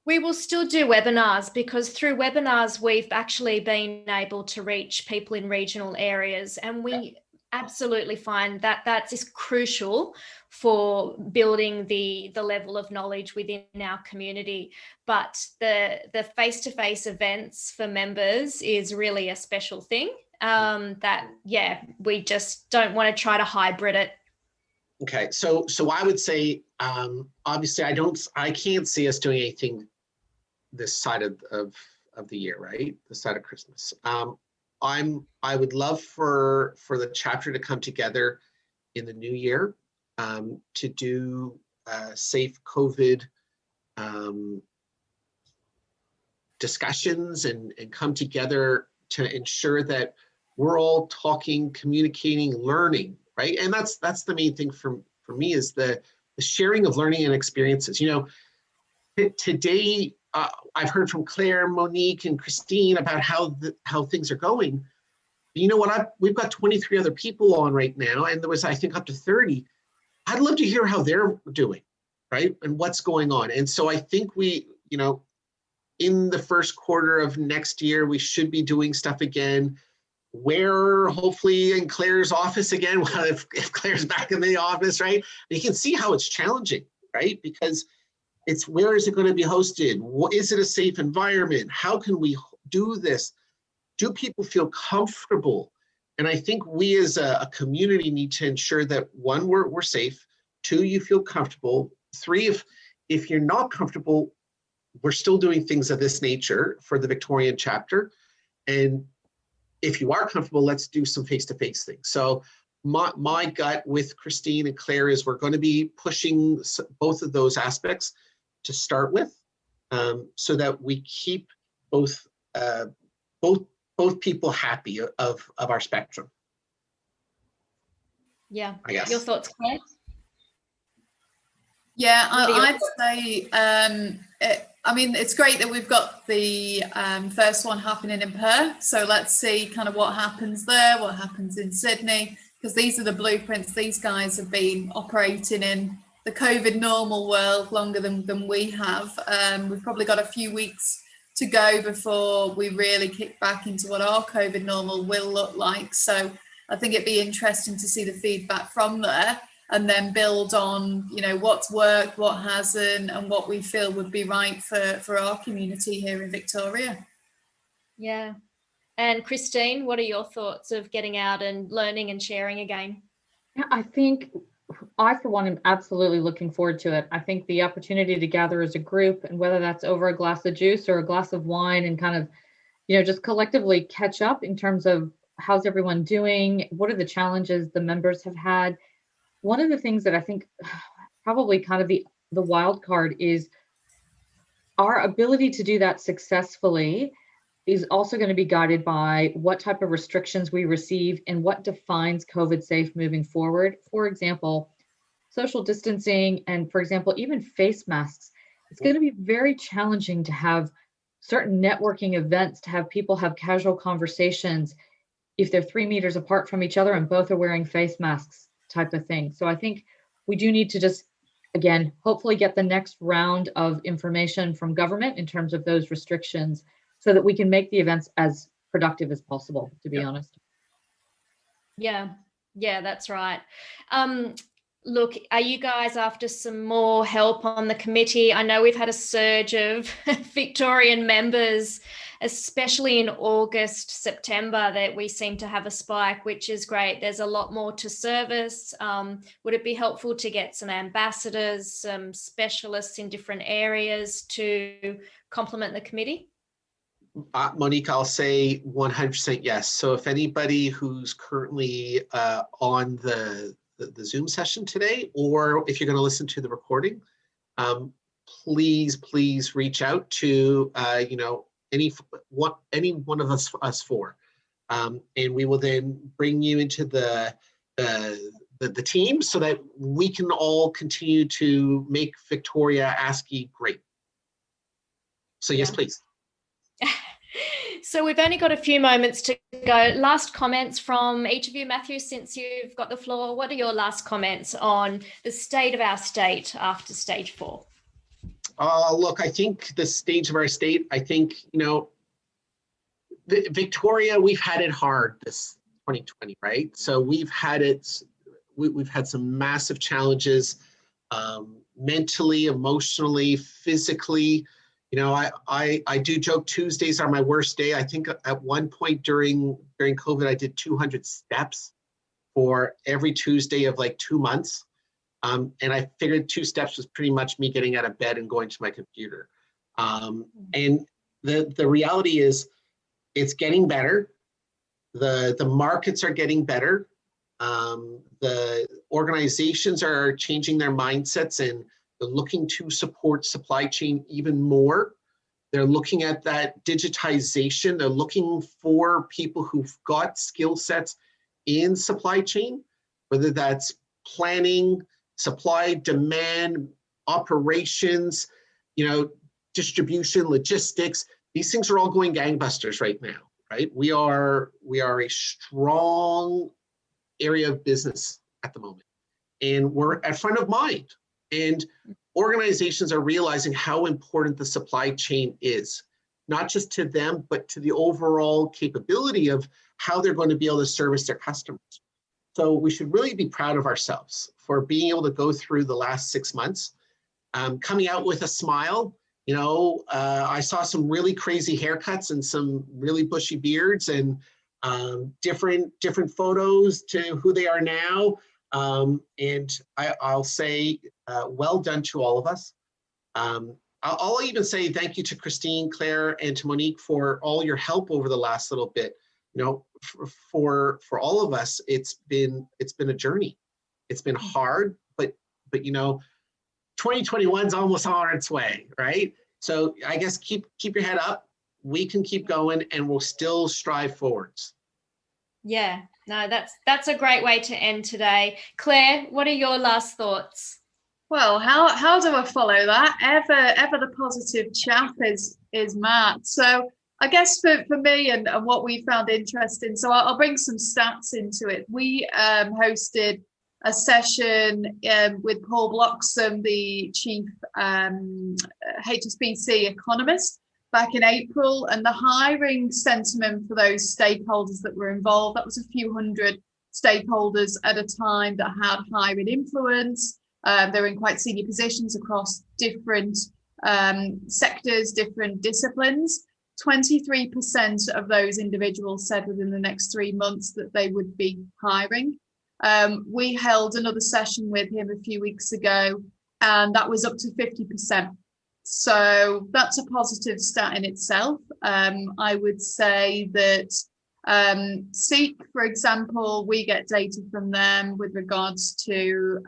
We will still do webinars, because through webinars, we've actually been able to reach people in regional areas, and we absolutely find that that's crucial for building the level of knowledge within our community. But the face-to-face events for members is really a special thing we just don't want to try to hybrid it. Okay, so I would say, obviously I can't see us doing anything this side of the year, right? This side of Christmas. I would love for the chapter to come together in the new year, to do safe COVID discussions and come together to ensure that we're all talking, communicating, learning, right? And that's the main thing for me, is the sharing of learning and experiences. Today, I've heard from Claire, Monique, and Christine about how things are going. You know what? We've got 23 other people on right now, and there was, I think, up to 30. I'd love to hear how they're doing, right? And what's going on. And so I think we, in the first quarter of next year, we should be doing stuff again, where hopefully in Claire's office again, if Claire's back in the office, right? You can see how it's challenging, right? Because it's, where is it going to be hosted? Is it a safe environment? How can we do this? Do people feel comfortable? And I think we as a community need to ensure that, 1, we're safe, 2, you feel comfortable, 3, if you're not comfortable, we're still doing things of this nature for the Victorian chapter. And if you are comfortable, let's do some face-to-face things. So my gut with Christine and Claire is we're going to be pushing both of those aspects to start with, so that we keep both people happy of our spectrum. Yeah, I guess. Your thoughts, Claire? Yeah, I'd say I mean, it's great that we've got the first one happening in Perth. So let's see kind of what happens there, what happens in Sydney, because these are the blueprints. These guys have been operating in the COVID normal world longer than we have. We've probably got a few weeks to go before we really kick back into what our COVID normal will look like. So I think it'd be interesting to see the feedback from there, and then build on, you know, what's worked, what hasn't, and what we feel would be right for our community here in Victoria. Yeah. And Christine, what are your thoughts of getting out and learning and sharing again? Yeah, I think I, for one, am absolutely looking forward to it. I think the opportunity to gather as a group, and whether that's over a glass of juice or a glass of wine, and kind of, you know, just collectively catch up in terms of how's everyone doing, what are the challenges the members have had. One of the things that I think probably kind of the wild card is our ability to do that successfully is also going to be guided by what type of restrictions we receive and what defines COVID safe moving forward. For example, social distancing and, for example, even face masks. It's going to be very challenging to have certain networking events, to have people have casual conversations if they're 3 meters apart from each other and both are wearing face masks, type of thing. So I think we do need to just, again, hopefully get the next round of information from government in terms of those restrictions so that we can make the events as productive as possible, to be honest. Yeah, that's right. Look, are you guys after some more help on the committee? I know we've had a surge of Victorian members, especially in August, September, that we seem to have a spike, which is great. There's a lot more to service. Would it be helpful to get some ambassadors, some specialists in different areas to complement the committee? Monique, I'll say 100% yes. So if anybody who's currently on the Zoom session today, or if you're going to listen to the recording, please reach out to any one of us four, and we will then bring you into the team so that we can all continue to make Victoria ASCI great. So yes, please. So we've only got a few moments to go. Last comments from each of you. Matthew, since you've got the floor, what are your last comments on the state of our state after stage 4? Look, I think the stage of our state, I think, Victoria, we've had it hard this 2020, right? So we've had some massive challenges, mentally, emotionally, physically. I do joke Tuesdays are my worst day. I think at one point during COVID, I did 200 steps for every Tuesday of like 2 months. And I figured 2 steps was pretty much me getting out of bed and going to my computer. And the reality is it's getting better. The markets are getting better. The organizations are changing their mindsets and they're looking to support supply chain even more. They're looking at that digitization. They're looking for people who've got skill sets in supply chain, whether that's planning, supply, demand, operations, distribution, logistics. These things are all going gangbusters right now, right? We are a strong area of business at the moment, and we're at front of mind. And organizations are realizing how important the supply chain is, not just to them, but to the overall capability of how they're going to be able to service their customers. So we should really be proud of ourselves for being able to go through the last 6 months, coming out with a smile. I saw some really crazy haircuts and some really bushy beards and different photos to who they are now. And I'll say well done to all of us. I'll even say thank you to Christine, Claire, and to Monique for all your help over the last little bit. For all of us, it's been a journey. It's been hard, but 2021 is almost on its way, right? So I guess keep your head up. We can keep going, and we'll still strive forwards. Yeah, no, that's a great way to end today. Claire, what are your last thoughts? Well, how do I follow that? Ever the positive chap is Matt. So I guess for me and what we found interesting, so I'll bring some stats into it. We hosted a session with Paul Bloxham, the chief HSBC economist, back in April, and the hiring sentiment for those stakeholders that were involved, that was a few hundred stakeholders at a time that had hiring influence. They were in quite senior positions across different sectors, different disciplines. 23% of those individuals said within the next 3 months that they would be hiring. We held another session with him a few weeks ago, and that was up to 50%. So that's a positive stat in itself. I would say that Seek, for example, we get data from them with regards to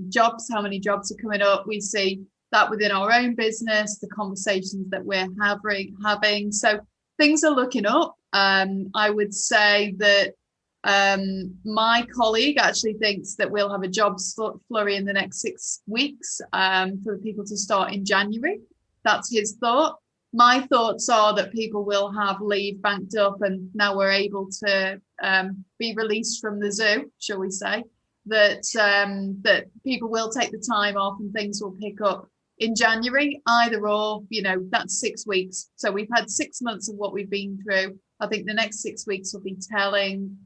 jobs, how many jobs are coming up. We see that within our own business, the conversations that we're having. So things are looking up. I would say that my colleague actually thinks that we'll have a jobs flurry in the next 6 weeks for people to start in January. That's his thought. My thoughts are that people will have leave banked up, and now we're able to be released from the zoo, shall we say, that people will take the time off and things will pick up in January. Either or, that's 6 weeks. So we've had 6 months of what we've been through. I think the next 6 weeks will be telling.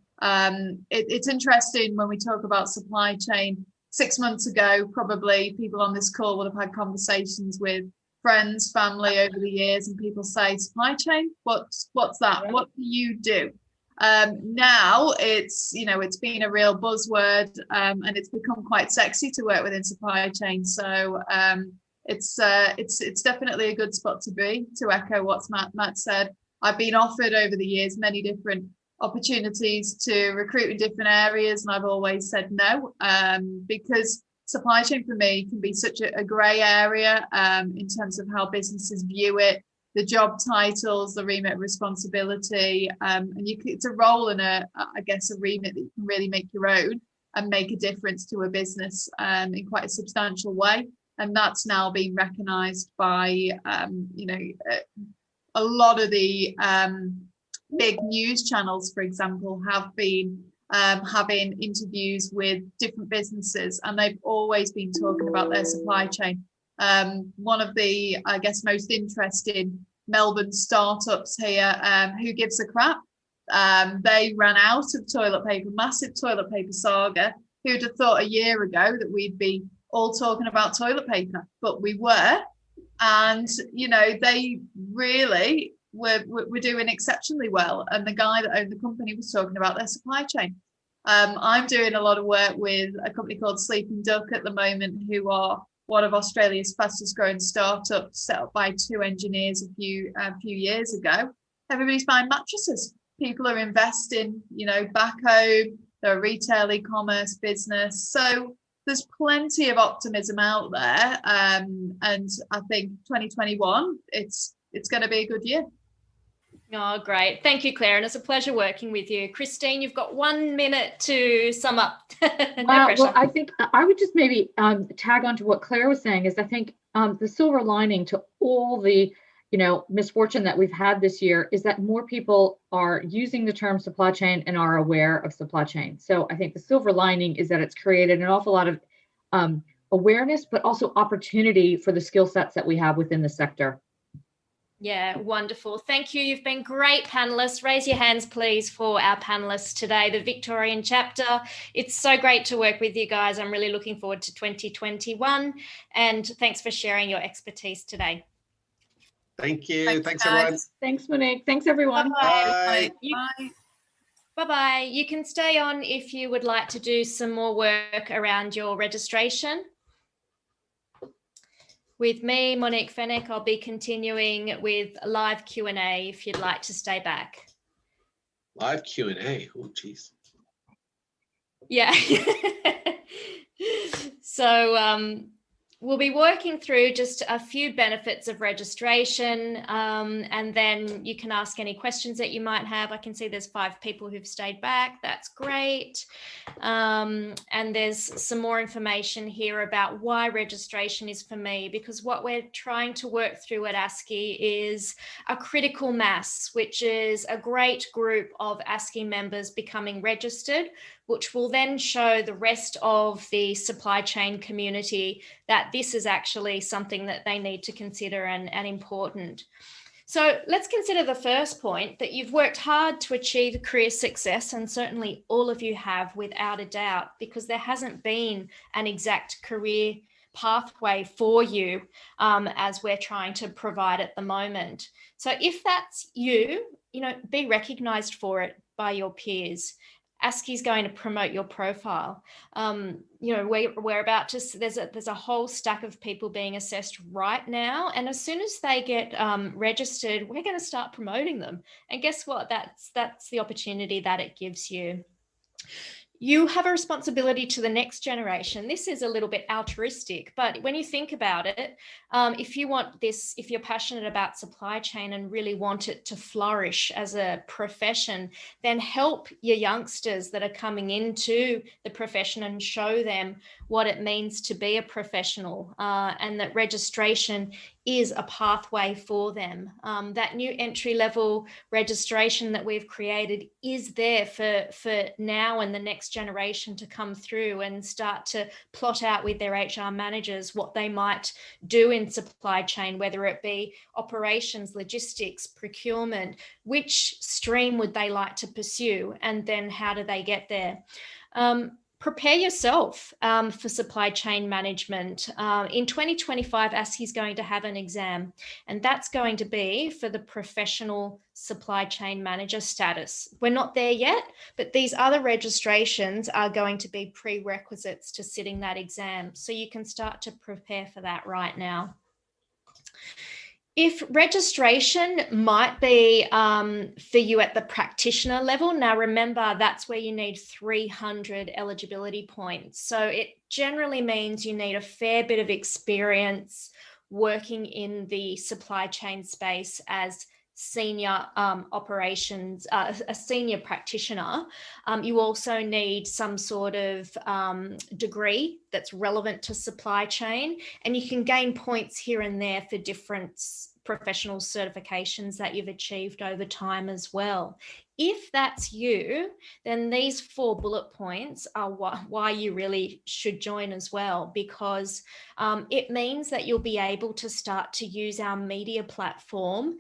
It's interesting when we talk about supply chain. 6 months ago, probably people on this call would have had conversations with friends, family over the years, and people say, supply chain, what's that? Right. What do you do? Now it's been a real buzzword, and it's become quite sexy to work within supply chain. So it's definitely a good spot to be. To echo what Matt said, I've been offered over the years many different opportunities to recruit in different areas, and I've always said no, because supply chain for me can be such a grey area in terms of how businesses view it, the job titles, the remit of responsibility, and it's a role and a remit that you can really make your own and make a difference to a business in quite a substantial way. And that's now being recognised by a lot of the big news channels, for example, have been having interviews with different businesses, and they've always been talking about their supply chain. One of the, I guess, most interesting Melbourne startups here, Who Gives a Crap? They ran out of toilet paper, massive toilet paper saga. Who'd have thought a year ago that we'd be all talking about toilet paper? But we were, and they really we're doing exceptionally well. And the guy that owned the company was talking about their supply chain. I'm doing a lot of work with a company called Sleeping Duck at the moment, who are one of Australia's fastest growing startups, set up by 2 engineers a few years ago. Everybody's buying mattresses. People are investing, back home. They're a retail e-commerce business. So there's plenty of optimism out there. And I think 2021, it's going to be a good year. Oh, great. Thank you, Claire. And it's a pleasure working with you. Christine, you've got 1 minute to sum up. Well, I think I would just maybe tag on to what Claire was saying, is I think the silver lining to all the, misfortune that we've had this year is that more people are using the term supply chain and are aware of supply chain. So I think the silver lining is that it's created an awful lot of awareness, but also opportunity for the skill sets that we have within the sector. Yeah, wonderful. Thank you. You've been great panelists. Raise your hands, please, for our panelists today, the Victorian chapter. It's so great to work with you guys. I'm really looking forward to 2021. And thanks for sharing your expertise today. Thank you. Thanks everyone. Thanks, Monique. Thanks, everyone. Bye-bye. Bye. Bye-bye. You can stay on if you would like to do some more work around your registration. With me, Monique Fennick, I'll be continuing with live Q&A if you'd like to stay back. Live Q&A. Oh, geez. Yeah. So we'll be working through just a few benefits of registration, and then you can ask any questions that you might have. I can see there's 5 people who've stayed back. That's great. And there's some more information here about why registration is for me, because what we're trying to work through at ASCI is a critical mass, which is a great group of ASCI members becoming registered, which will then show the rest of the supply chain community that this is actually something that they need to consider and important. So let's consider the first point, that you've worked hard to achieve career success, and certainly all of you have, without a doubt, because there hasn't been an exact career pathway for you as we're trying to provide at the moment. So if that's you, be recognised for it by your peers. ASCI is going to promote your profile. We're about to, there's a whole stack of people being assessed right now. And as soon as they get registered, we're going to start promoting them. And guess what? That's the opportunity that it gives you. You have a responsibility to the next generation. This is a little bit altruistic, but when you think about it, if you're passionate about supply chain and really want it to flourish as a profession, then help your youngsters that are coming into the profession and show them what it means to be a professional, and that registration is a pathway for them. That new entry-level registration that we've created is there for now and the next generation to come through and start to plot out with their HR managers what they might do in supply chain, whether it be operations, logistics, procurement, which stream would they like to pursue, and then how do they get there? Prepare yourself for supply chain management. In 2025, ASCI is going to have an exam, and that's going to be for the professional supply chain manager status. We're not there yet, but these other registrations are going to be prerequisites to sitting that exam. So you can start to prepare for that right now. If registration might be for you at the practitioner level, now remember that's where you need 300 eligibility points. So it generally means you need a fair bit of experience working in the supply chain space as senior operations, a senior practitioner. You also need some sort of degree that's relevant to supply chain, and you can gain points here and there for different professional certifications that you've achieved over time as well. If that's you, then these 4 bullet points are why you really should join as well, because it means that you'll be able to start to use our media platform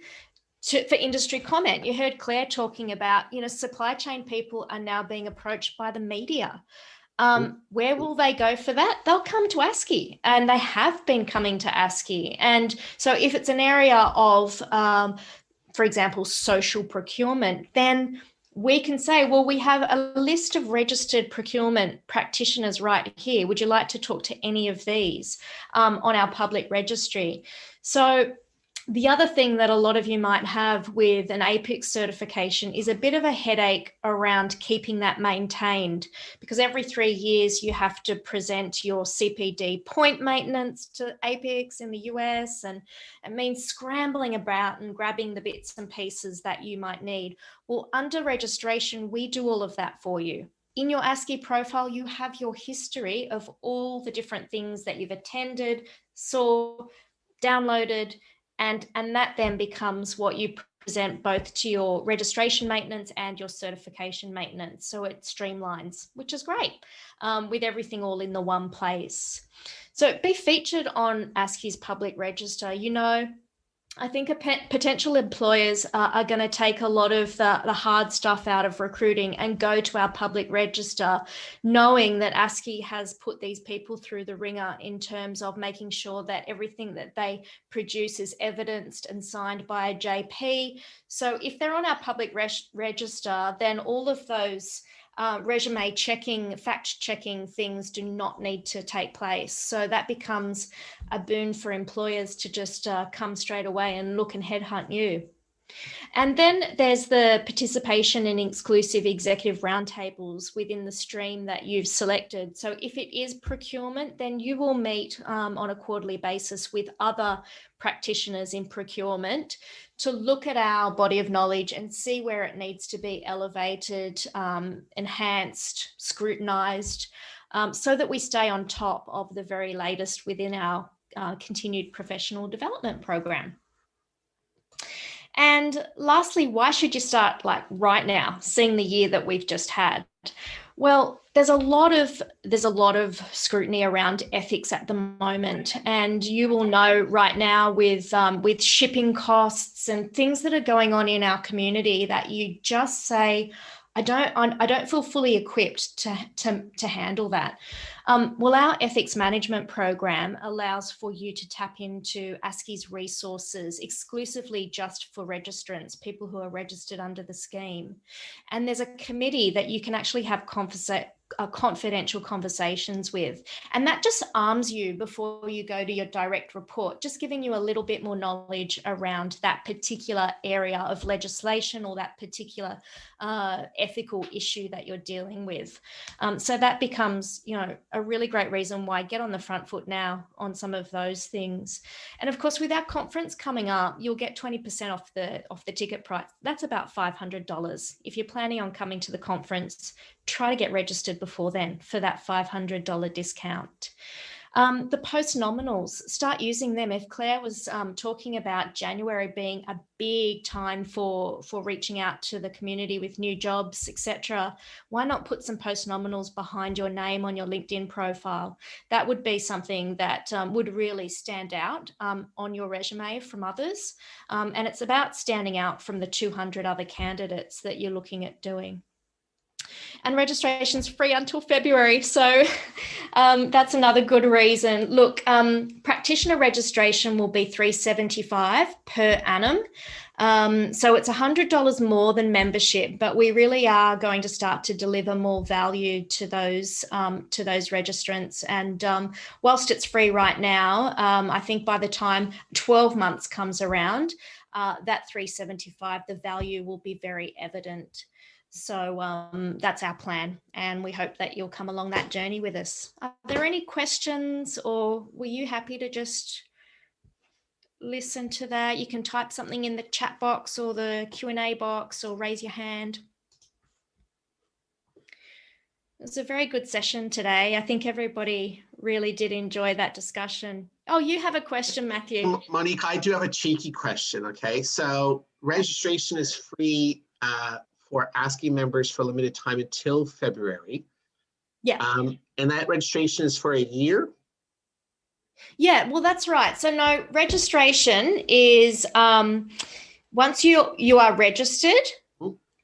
for industry comment. You heard Claire talking about, supply chain people are now being approached by the media. Where will they go for that? They'll come to ASCI, and they have been coming to ASCI. And so if it's an area of, for example, social procurement, then we can say, well, we have a list of registered procurement practitioners right here. Would you like to talk to any of these on our public registry? So the other thing that a lot of you might have with an APIC certification is a bit of a headache around keeping that maintained, because every 3 years you have to present your CPD point maintenance to APICs in the US, and it means scrambling about and grabbing the bits and pieces that you might need. Well, under registration, we do all of that for you. In your ASCI profile, you have your history of all the different things that you've attended, saw, downloaded, and that then becomes what you present both to your registration maintenance and your certification maintenance. So it streamlines, which is great, with everything all in the one place. So be featured on ASCI's public register. I think potential employers are going to take a lot of the hard stuff out of recruiting and go to our public register, knowing that ASCI has put these people through the ringer in terms of making sure that everything that they produce is evidenced and signed by a JP. So if they're on our public register, then all of those resume checking, fact checking things do not need to take place. So that becomes a boon for employers to just come straight away and look and headhunt you. And then there's the participation in exclusive executive roundtables within the stream that you've selected. So if it is procurement, then you will meet on a quarterly basis with other practitioners in procurement to look at our body of knowledge and see where it needs to be elevated, enhanced, scrutinised, so that we stay on top of the very latest within our continued professional development program. And lastly, why should you start like right now, seeing the year that we've just had? Well, there's a lot of scrutiny around ethics at the moment, and you will know right now with shipping costs and things that are going on in our community that you just say, I don't feel fully equipped to handle that. Well, our ethics management program allows for you to tap into ASCI's resources exclusively just for registrants, people who are registered under the scheme. And there's a committee that you can actually have confidential conversations with. And that just arms you before you go to your direct report, just giving you a little bit more knowledge around that particular area of legislation or that particular ethical issue that you're dealing with. So that becomes, a really great reason why get on the front foot now on some of those things. And of course, with our conference coming up, you'll get 20% off the ticket price. That's about $500. If you're planning on coming to the conference, try to get registered before then for that $500 discount. The post-nominals, start using them. If Claire was talking about January being a big time for reaching out to the community with new jobs, etc., why not put some post-nominals behind your name on your LinkedIn profile? That would be something that would really stand out on your resume from others. And it's about standing out from the 200 other candidates that you're looking at doing. And registration's free until February. So that's another good reason. Look, practitioner registration will be $375 per annum. So it's $100 more than membership, but we really are going to start to deliver more value to those registrants. And whilst it's free right now, I think by the time 12 months comes around, that $375, the value will be very evident. So that's our plan, and we hope that you'll come along that journey with us. Are there any questions, or were you happy to just listen to that? You can type something in the chat box or the Q&A box or raise your hand. It was a very good session today. I think everybody really did enjoy that discussion. Oh, you have a question, Matthew. Monique, I do have a cheeky question, okay? So registration is free for ASCI members for a limited time until February. Yeah. And that registration is for a year? Yeah, well, that's right. So no, registration is once you are registered,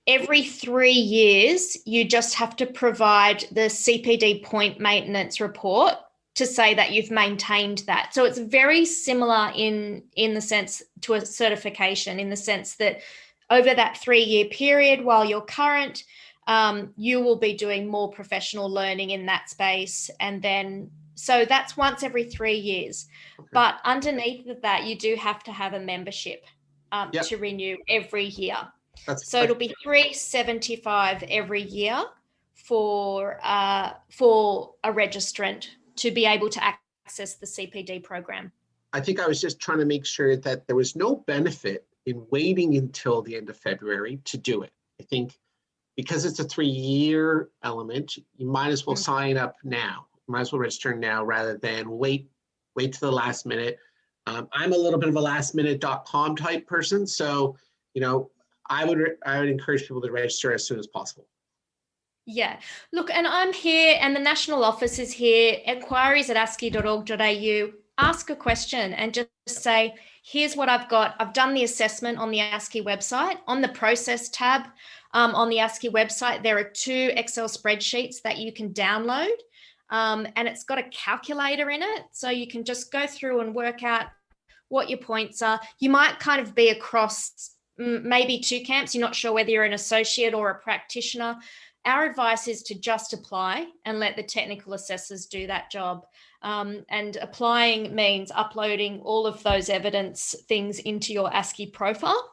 every 3 years, you just have to provide the CPD point maintenance report to say that you've maintained that. So it's very similar in the sense to a certification, in the sense that over that 3-year period, while you're current, you will be doing more professional learning in that space. And then, so that's once every 3 years. Okay. But underneath of that, you do have to have a membership to renew every year. So it'll be $375 every year for a registrant to be able to access the CPD program. I think I was just trying to make sure that there was no benefit in waiting until the end of February to do it. I think because it's a 3-year element, you might as well sign up now. You might as well register now rather than wait to the last minute. I'm a little bit of a lastminute.com type person. So, I would encourage people to register as soon as possible. Yeah, look, and I'm here and the national office is here, inquiries@asci.org.au. Ask a question and just say, here's what I've got. I've done the assessment on the ASCI website. On the process tab on the ASCI website, there are 2 Excel spreadsheets that you can download, and it's got a calculator in it. So you can just go through and work out what your points are. You might kind of be across maybe 2 camps. You're not sure whether you're an associate or a practitioner. Our advice is to just apply and let the technical assessors do that job. And applying means uploading all of those evidence things into your ASCI profile.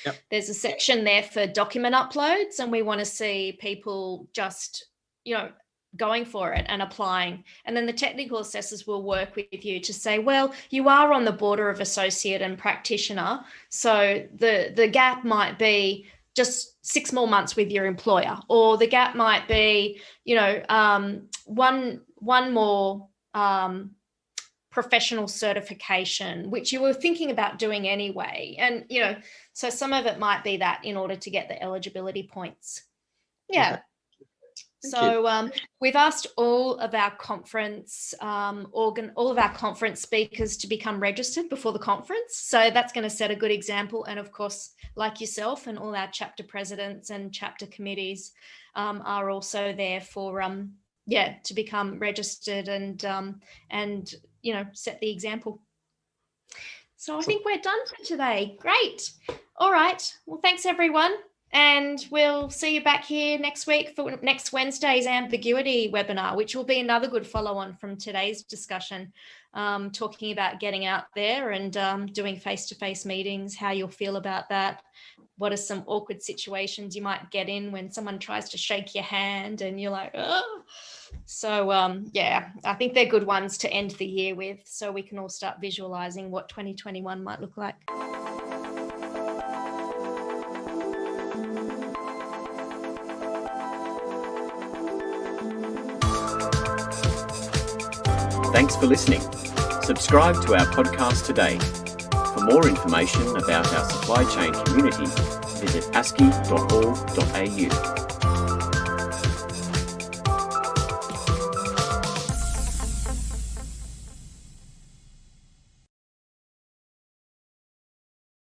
Yep. There's a section there for document uploads, and we want to see people just, going for it and applying. And then the technical assessors will work with you to say, well, you are on the border of associate and practitioner, so the gap might be just 6 more months with your employer, or the gap might be, one more professional certification, which you were thinking about doing anyway. And, so some of it might be that in order to get the eligibility points. Yeah. Okay. So we've asked all of our conference all of our conference speakers to become registered before the conference. So that's going to set a good example. And of course, like yourself and all our chapter presidents and chapter committees are also there for to become registered and set the example. So I think we're done for today. Great. All right. Well, thanks everyone. And we'll see you back here next week for next Wednesday's ambiguity webinar, which will be another good follow-on from today's discussion, talking about getting out there and doing face-to-face meetings, how you'll feel about that. What are some awkward situations you might get in when someone tries to shake your hand and you're like, oh. So, I think they're good ones to end the year with, so we can all start visualizing what 2021 might look like. Thanks for listening. Subscribe to our podcast today. For more information about our supply chain community, visit asci.org.au.